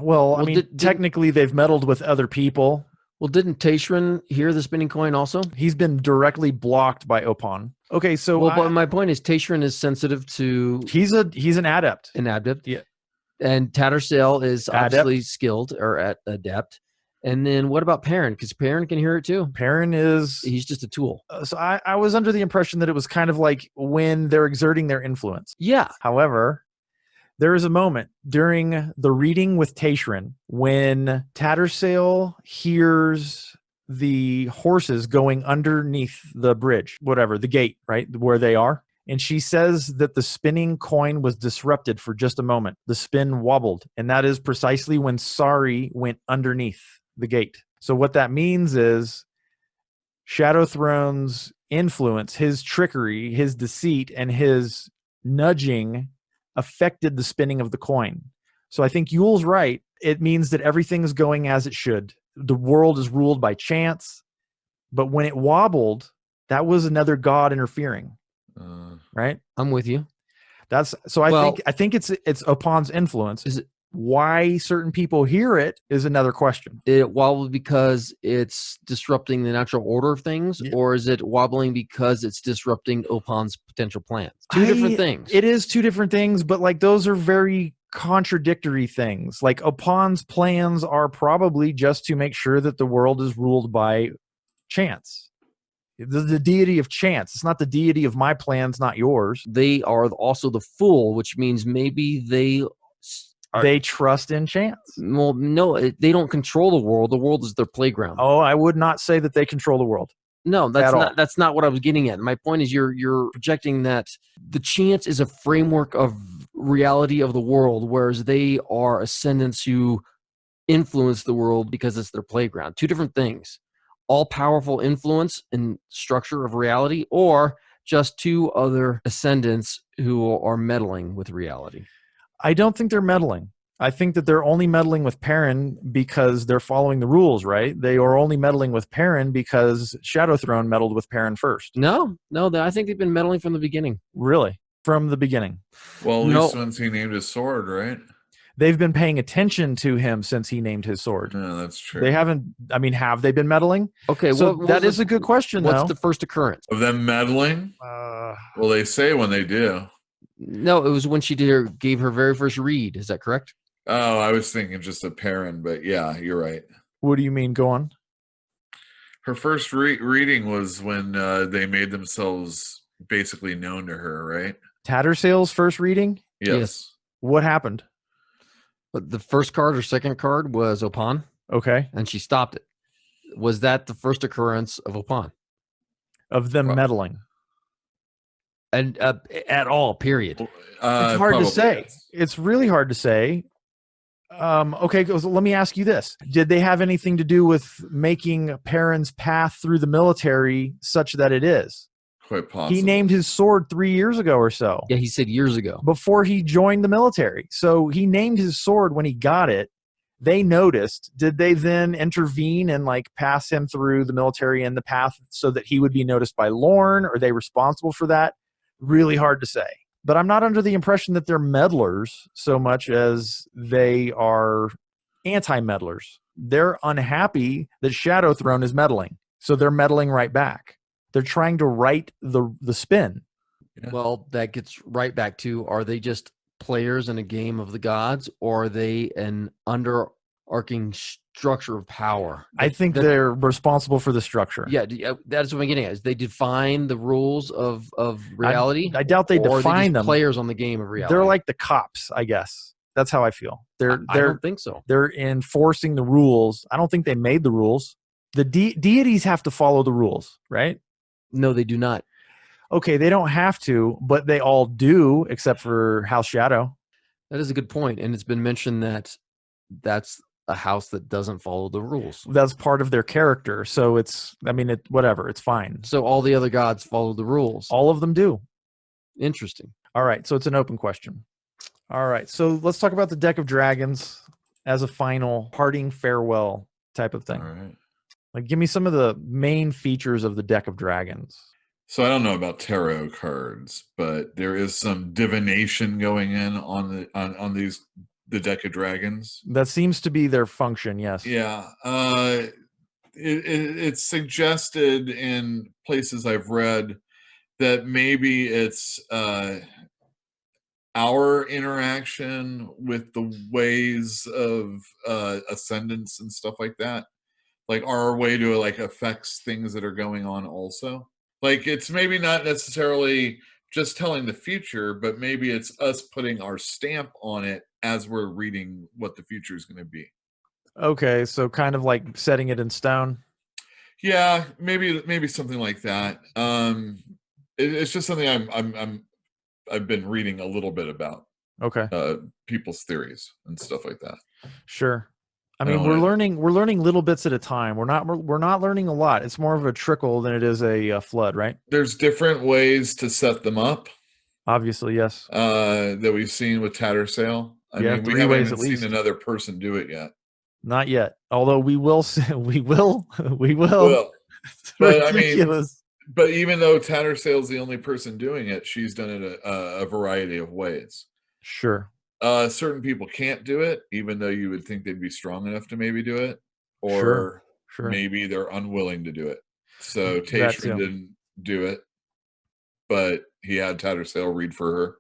Well, I mean, technically they've meddled with other people. Well, didn't Taishran hear the spinning coin also? He's been directly blocked by Opon. Okay, so but my point is Taishran is sensitive to... He's an adept. An adept. Yeah. And Tattersail is obviously Adept. skilled or adept. And then what about Paran? Because Paran can hear it too. Paran is... He's just a tool. So I was under the impression that it was kind of like when they're exerting their influence. Yeah. However, there is a moment during the reading with Taishran when Tattersail hears the horses going underneath the bridge, whatever, the gate, right, where they are. And she says that the spinning coin was disrupted for just a moment. The spin wobbled. And that is precisely when Sari went underneath the gate. So what that means is Shadow Throne's influence, his trickery, his deceit, and his nudging affected the spinning of the coin. So I think Yule's right. It means that everything's going as it should. The world is ruled by chance. But when it wobbled, that was another god interfering. Right? I'm with you. That's so I think it's Opon's influence. Is it why certain people hear it is another question. It wobbled because it's disrupting the natural order of things, or is it wobbling because it's disrupting Opon's potential plans? Two different things. It is two different things, but like those are very contradictory things. Like Opon's plans are probably just to make sure that the world is ruled by chance. The deity of chance. It's not the deity of my plans, not yours. They are also the fool, which means maybe they trust in chance. Well, no, they don't control the world. The world is their playground. Oh, I would not say that they control the world. No, that's not what I was getting at. My point is you're projecting that the chance is a framework of reality of the world, whereas they are ascendants who influence the world because it's their playground. Two different things. All-powerful influence and structure of reality, or just two other ascendants who are meddling with reality? I don't think they're meddling. I think that they're only meddling with Paran because they're following the rules, right? They are only meddling with Paran because Shadow Throne meddled with Paran first. No, I think they've been meddling from the beginning. Really? From the beginning? Well, at least since he named his sword, right? They've been paying attention to him since he named his sword. Yeah, that's true. They haven't, I mean, have they been meddling? Okay, so that is a good question, What's the first occurrence? Of them meddling? Well, they say when they do. No, it was when she gave her very first read. Is that correct? Oh, I was thinking just a Paran, but yeah, you're right. What do you mean? Go on. Her first reading was when they made themselves basically known to her, right? Tattersail's first reading? Yes. What happened? But the first card or second card was Opon. Okay. And she stopped it. Was that the first occurrence of Opon? Of them meddling? And at all, period. It's hard to say. Yes. It's really hard to say. Okay, so let me ask you this. Did they have anything to do with making Paran's path through the military such that it is? Quite possible. He named his sword 3 years ago or so. Yeah, he said years ago. Before he joined the military. So he named his sword when he got it. They noticed. Did they then intervene and like pass him through the military and the path so that he would be noticed by Lorne? Are they responsible for that? Really hard to say. But I'm not under the impression that they're meddlers so much as they are anti-meddlers. They're unhappy that Shadow Throne is meddling. So they're meddling right back. They're trying to right the spin. Yeah. Well, that gets right back to, are they just players in a game of the gods, or are they an arcing structure of power. I think they're responsible for the structure. Yeah, that's what I'm getting at. Is they define the rules of reality? I doubt they or define them. Players on the game of reality. They're like the cops, I guess. That's how I feel. I don't think so. They're enforcing the rules. I don't think they made the rules. The deities have to follow the rules, right? No, they do not. Okay, they don't have to, but they all do, except for House Shadow. That is a good point, and it's been mentioned that that's a house that doesn't follow the rules. That's part of their character. So whatever, it's fine. So all the other gods follow the rules. All of them do. Interesting. All right, so it's an open question. All right, so let's talk about the deck of dragons as a final parting farewell type of thing. All right. Like, give me some of the main features of the deck of dragons. So I don't know about tarot cards, but there is some divination going in on the deck of dragons. That seems to be their function, yes. Yeah. It's suggested in places I've read that maybe it's our interaction with the ways of ascendants and stuff like that. Like our way to like affects things that are going on also. Like it's maybe not necessarily just telling the future, but maybe it's us putting our stamp on it as we're reading what the future is going to be. Okay, so kind of like setting it in stone. Yeah, maybe something like that. It's just something I've been reading a little bit about. Okay. People's theories and stuff like that. Sure. I mean, we're learning little bits at a time. We're not learning a lot. It's more of a trickle than it is a flood, right? There's different ways to set them up. Obviously, yes. That we've seen with Tattersail. I mean, we haven't even seen another person do it yet. Not yet. Although we will. We will. But ridiculous. But even though Tattersail's the only person doing it, she's done it a variety of ways. Sure. Certain people can't do it, even though you would think they'd be strong enough to maybe do it, or sure. maybe they're unwilling to do it. So Tatrin didn't do it, but he had Tattersail read for her.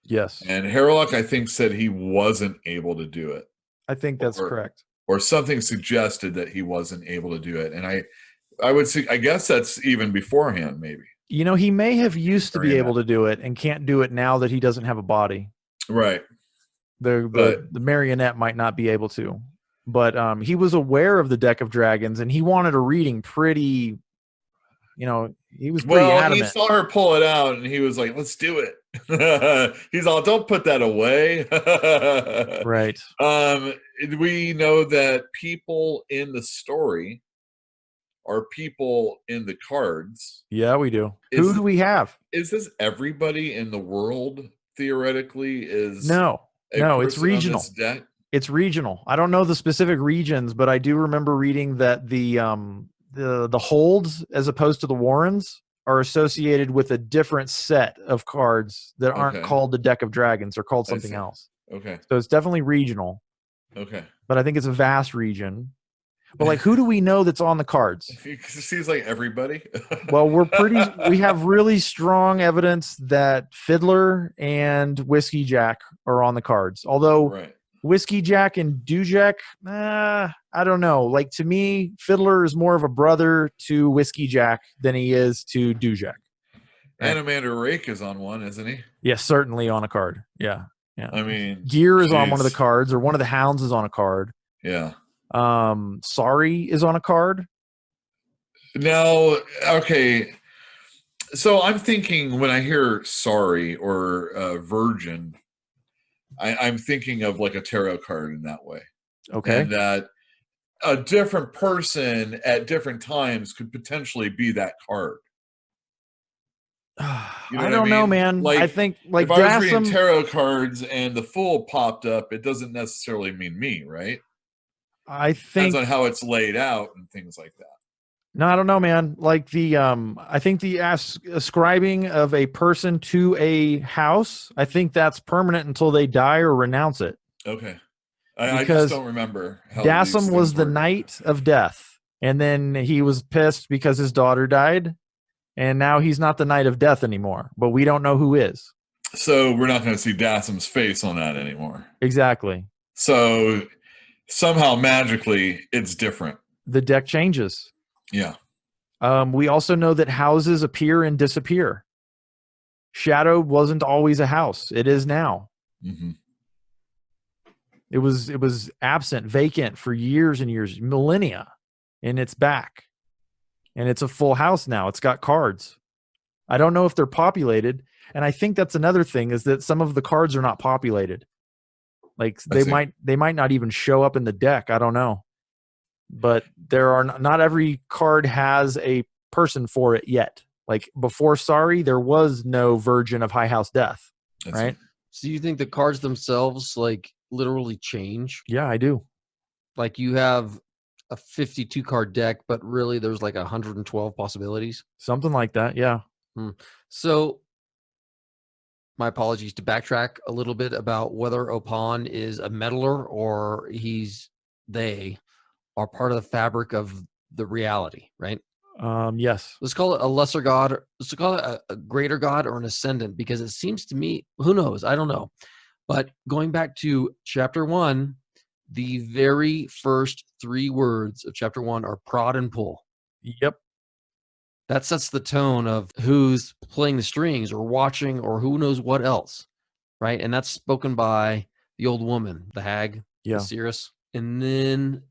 Yes. And Hairlock, I think, said he wasn't able to do it. I think that's correct. Or something suggested that he wasn't able to do it, and I would see. I guess that's even beforehand, maybe. You know, he may have used to be able to do it and can't do it now that he doesn't have a body. Right. The marionette might not be able to, but he was aware of the deck of dragons and he wanted a reading pretty. He was pretty adamant. He saw her pull it out and he was like, "Let's do it." He's all, "Don't put that away." Right. We know that people in the story are people in the cards. Yeah, we do. Who do we have? Is this everybody in the world? Theoretically, is no, it's regional. It's regional. I don't know the specific regions, but I do remember reading that the holds, as opposed to the warrens, are associated with a different set of cards that aren't called the deck of dragons. They're called something else. Okay. So it's definitely regional. Okay. But I think it's a vast region. But like, who do we know that's on the cards? It seems like everybody. Well, we have really strong evidence that Fiddler and Whiskeyjack are on the cards. Although Whiskeyjack and Dujek, I don't know. Like, to me, Fiddler is more of a brother to Whiskeyjack than he is to Dujek. Animander Rake is on one, isn't he? Yes, certainly on a card. Yeah. I mean, Gear is on one of the cards, or one of the hounds is on a card. Yeah. Sorry is on a card. Now, okay. So I'm thinking when I hear sorry or virgin, I'm thinking of like a tarot card in that way. Okay. And that a different person at different times could potentially be that card. I don't know, man. Like, I think like if I was reading tarot cards and the Fool popped up, it doesn't necessarily mean me, right? I think depends on how it's laid out and things like that. No, I don't know, man. Like I think the ascribing of a person to a house, I think that's permanent until they die or renounce it. Okay. I just don't remember how Dassam was the Knight of Death, and then he was pissed because his daughter died, and now he's not the Knight of Death anymore, but we don't know who is. So we're not going to see Dassam's face on that anymore. Exactly. So somehow magically it's different. The deck changes. Yeah. We also know that houses appear and disappear. Shadow wasn't always a house. It is now. Mm-hmm. It was absent, vacant for years and years, millennia, and it's back. And it's a full house now. It's got cards. I don't know if they're populated, and I think that's another thing, is that some of the cards are not populated. Like they might not even show up in the deck. I don't know. But there are not every card has a person for it yet. Like before Sorry, there was no Virgin of High House Death, right? So you think the cards themselves like literally change? Yeah, I do. Like you have a 52 card deck, but really there's like 112 possibilities. Something like that, yeah. So my apologies to backtrack a little bit about whether Opon is a meddler or they are part of the fabric of the reality, right? Yes. Let's call it a lesser god. Let's call it a greater god or an ascendant, because it seems to me, who knows? I don't know. But going back to chapter 1, the very first 3 words of chapter 1 are prod and pull. Yep. That sets the tone of who's playing the strings or watching or who knows what else, right? And that's spoken by the old woman, the hag, the seeress. And then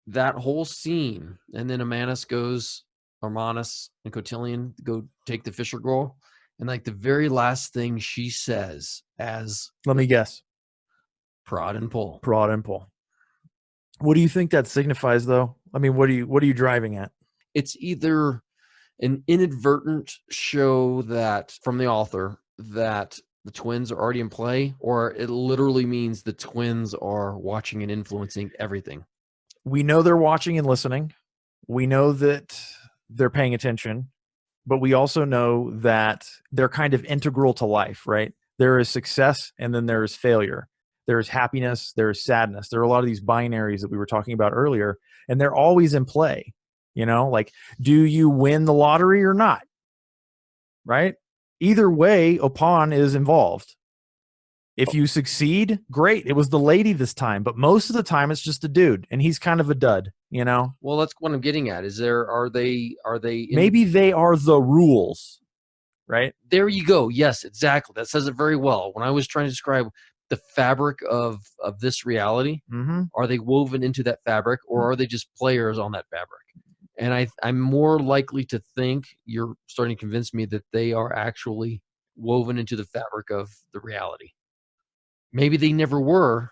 that whole scene, and then Armanis and Cotillion go take the Fisher girl, and like the very last thing she says as, let me guess, prod and pull. Prod and pull. What do you think that signifies, though? I mean, what are you driving at? It's either an inadvertent show that from the author that the twins are already in play, or it literally means the twins are watching and influencing everything. We know they're watching and listening. We know that they're paying attention, but we also know that they're kind of integral to life, right? There is success and then there is failure. There is happiness, there is sadness. There are a lot of these binaries that we were talking about earlier, and they're always in play. You know, like, do you win the lottery or not? Right? Either way, Opon is involved. If you succeed, great. It was the lady this time, but most of the time it's just a dude, and he's kind of a dud, you know? Well, that's what I'm getting at. Are they maybe they are the rules, right? There you go. Yes, exactly. That says it very well. When I was trying to describe the fabric of this reality, are they woven into that fabric, or are they just players on that fabric? And I'm more likely to think, you're starting to convince me, that they are actually woven into the fabric of the reality. Maybe they never were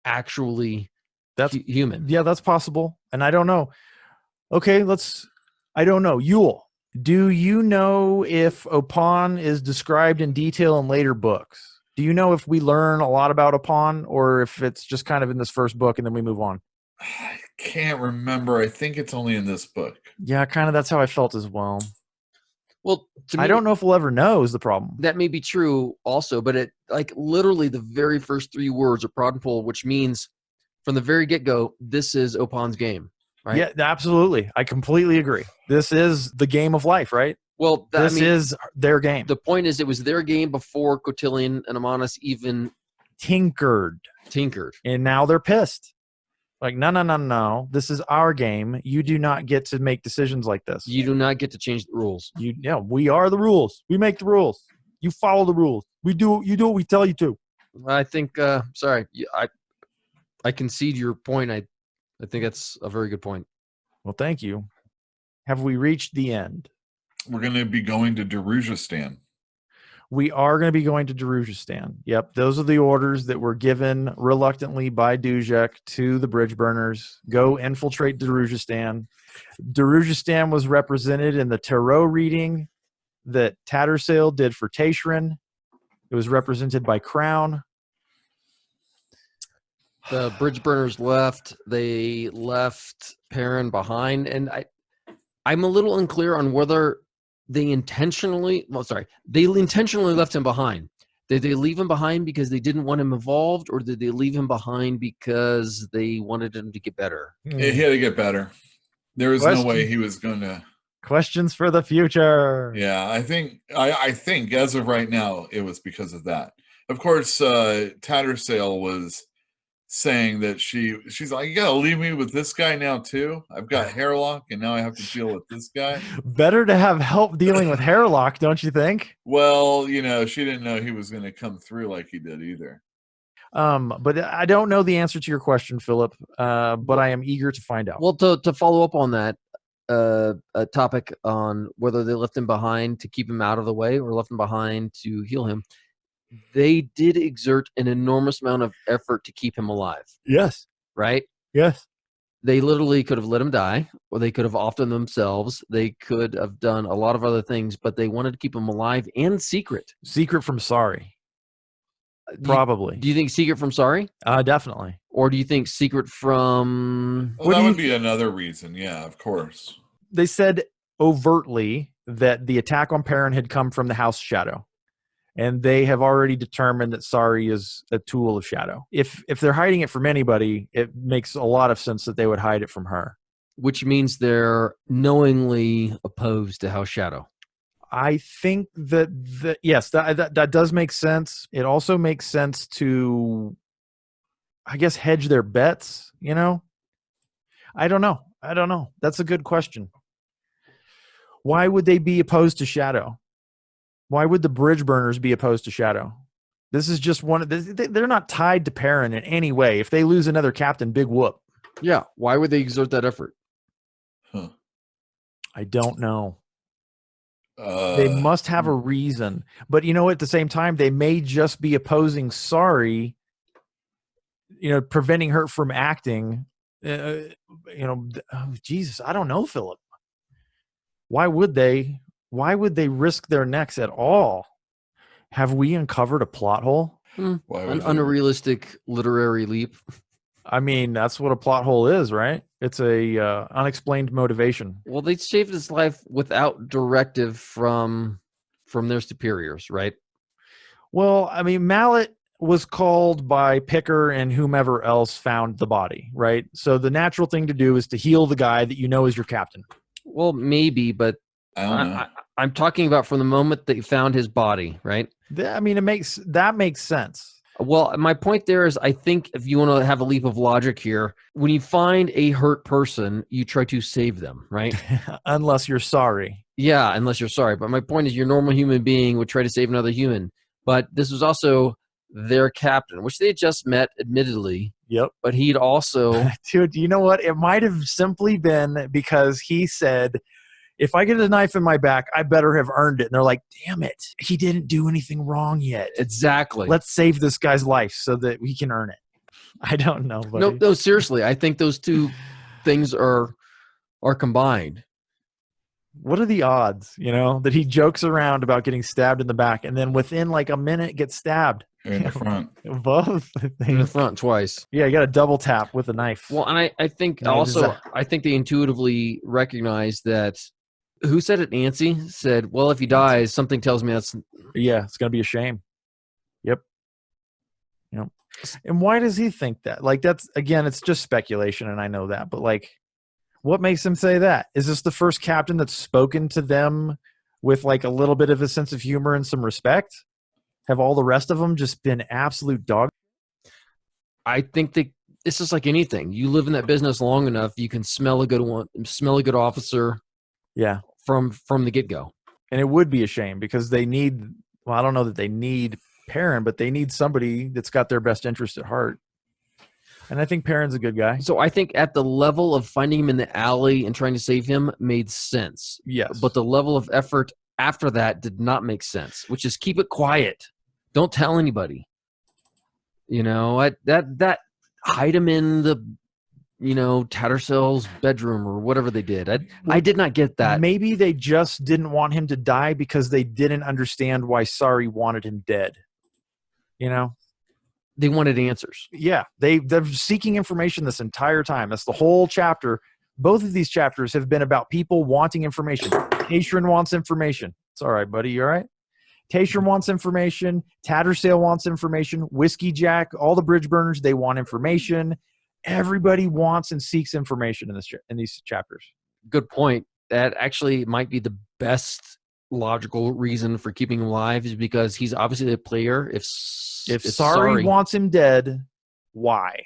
actually human. Yeah, that's possible. And I don't know. Okay, I don't know. Yule, do you know if Opon is described in detail in later books? Do you know if we learn a lot about Opon, or if it's just kind of in this first book and then we move on? I can't remember. I think it's only in this book. Yeah, kind of that's how I felt as well. Well, to me, I don't know if we'll ever know is the problem. That may be true also, but it, like, literally the very first 3 words are prod and pull, which means from the very get-go, this is Opon's game, right? Yeah, absolutely. I completely agree. This is the game of life, right? Well, this is their game. The point is, it was their game before Cotillion and Armanis even tinkered. And now they're pissed. Like, no. This is our game. You do not get to make decisions like this. You do not get to change the rules. We are the rules. We make the rules. You follow the rules. You do what we tell you to. I think, sorry, I concede your point. I think that's a very good point. Well, thank you. Have we reached the end? We're going to be going to Darujhistan. We are going to be going to Darujhistan. Yep, those are the orders that were given reluctantly by Dujek to the Bridgeburners. Go infiltrate Darujhistan. Darujhistan was represented in the tarot reading that Tattersail did for Taishrin. It was represented by Crown. The Bridgeburners left. They left Paran behind, and I'm a little unclear on whether they intentionally left him behind. Did they leave him behind because they didn't want him involved, or did they leave him behind because they wanted him to get better? He had to get better. There was no way he was going to. Questions for the future. Yeah, I think as of right now, it was because of that. Of course, Tattersail was saying that she's like, you gotta leave me with this guy now too. I've got Hairlock, and now I have to deal with this guy. Better to have help dealing with Hairlock, don't you think? Well, she didn't know he was going to come through like he did either. But I don't know the answer to your question, Philip. But I am eager to find out. Well, to follow up on that a topic on whether they left him behind to keep him out of the way or left him behind to heal him, they did exert an enormous amount of effort to keep him alive. Yes. Right? Yes. They literally could have let him die, or they could have offed him themselves. They could have done a lot of other things, but they wanted to keep him alive and secret. Secret from Sorry. Probably. Do you think secret from Sorry? Definitely. Or do you think secret from... Well, that would be another reason. Yeah, of course. They said overtly that the attack on Paran had come from the House Shadow. And they have already determined that Sorry is a tool of Shadow. If they're hiding it from anybody, it makes a lot of sense that they would hide it from her. Which means knowingly opposed to House Shadow. I think that yes, that does make sense. It also makes sense to, I guess, hedge their bets, I don't know. That's a good question. Why would they be opposed to Shadow? Why would the Bridgeburners be opposed to Shadow? This is just they're not tied to Paran in any way. If they lose another captain, big whoop. Yeah. Why would they exert that effort? Huh. I don't know. They must have a reason. But at the same time, they may just be opposing Sorry, preventing her from acting. Jesus, I don't know, Philip. Why would they risk their necks at all? Have we uncovered a plot hole? An unrealistic literary leap. I mean, that's what a plot hole is, right? It's a unexplained motivation. Well, they saved his life without directive from their superiors, right? Well, I mean, Mallet was called by Picker and whomever else found the body, right? So the natural thing to do is to heal the guy that is your captain. Well, maybe, but I don't know. I'm talking about from the moment that you found his body, right? I mean, that makes sense. Well, my point there is, I think if you want to have a leap of logic here, when you find a hurt person, you try to save them, right? Unless you're sorry. Yeah, unless you're sorry. But my point is, your normal human being would try to save another human. But this was also their captain, which they had just met, admittedly. Yep. But he'd also... Dude, you know what? It might have simply been because he said, if I get a knife in my back, I better have earned it. And they're like, damn it, he didn't do anything wrong yet. Exactly. Let's save this guy's life so that we can earn it. I don't know, buddy. No, seriously. I think those two things are combined. What are the odds, that he jokes around about getting stabbed in the back and then within like a minute gets stabbed? In the front. Both. In the front twice. Yeah, you got a double tap with a knife. Well, and I think also, I think they intuitively recognize that. Who said it? Nancy said, well, if he dies, something tells me that's... Yeah, it's going to be a shame. Yep. And why does he think that? Like, that's, again, it's just speculation, and I know that. But, like, what makes him say that? Is this the first captain that's spoken to them with, like, a little bit of a sense of humor and some respect? Have all the rest of them just been absolute dog? I think that it's just like anything. You live in that business long enough, you can smell a good officer. Yeah. From the get-go. And it would be a shame because they need, well, I don't know that they need Paran, but they need somebody that's got their best interest at heart. And I think Paran's a good guy. So I think at the level of finding him in the alley and trying to save him made sense. Yes. But the level of effort after that did not make sense, which is keep it quiet. Don't tell anybody. That hide him in the Tattersail's bedroom or whatever they did. I did not get that. Maybe they just didn't want him to die because they didn't understand why Sorry wanted him dead. They wanted answers. Yeah, they're seeking information this entire time. That's the whole chapter. Both of these chapters have been about people wanting information. Taishran wants information. It's all right, buddy. You all right? Taishran wants information. Tattersail wants information. Whiskeyjack, all the Bridgeburners, they want information. Everybody wants and seeks information in these chapters. Good point. That actually might be the best logical reason for keeping him alive is because he's obviously the player. If Sorry wants him dead, why?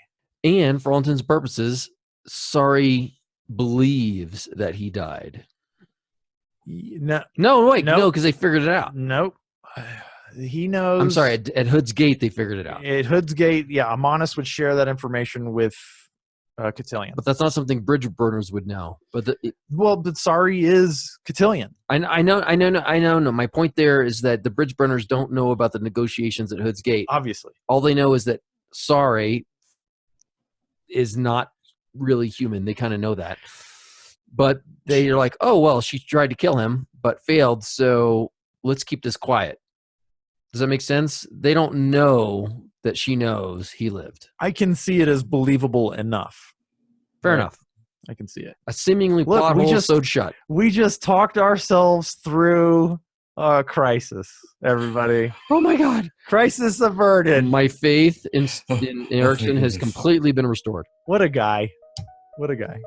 And for all intents and purposes, Sari believes that he died. No, wait, no, because they figured it out. Nope. He knows. I'm sorry, at Hood's Gate, they figured it out. At Hood's Gate, yeah, Amonis would share that information with Cotillion. But that's not something Bridgeburners would know. But Sari is Cotillion. I know. My point there is that the Bridgeburners don't know about the negotiations at Hood's Gate. Obviously. All they know is that Sari is not really human. They kind of know that. But they're like, oh, well, she tried to kill him, but failed, so let's keep this quiet. Does that make sense? They don't know that she knows he lived. I can see it as believable enough. Fair enough. I can see it. A seemingly plot hole sewed shut. We just talked ourselves through a crisis, everybody. Oh my God. Crisis averted. My faith in Erikson has completely been restored. What a guy. What a guy.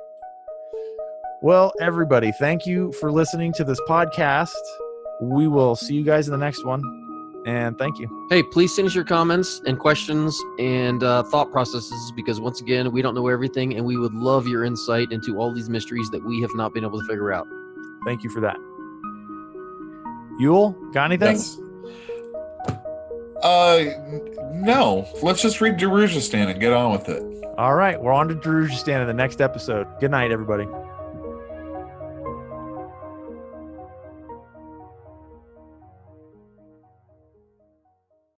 Well, everybody, thank you for listening to this podcast. We will see you guys in the next one. And thank you. Hey, please send us your comments and questions and thought processes, because once again, we don't know everything, and we would love your insight into all these mysteries that we have not been able to figure out. Thank you for that. Yule, got anything? Yes. No. Let's just read Darujhistan and get on with it. All right, we're on to Darujhistan in the next episode. Good night, everybody.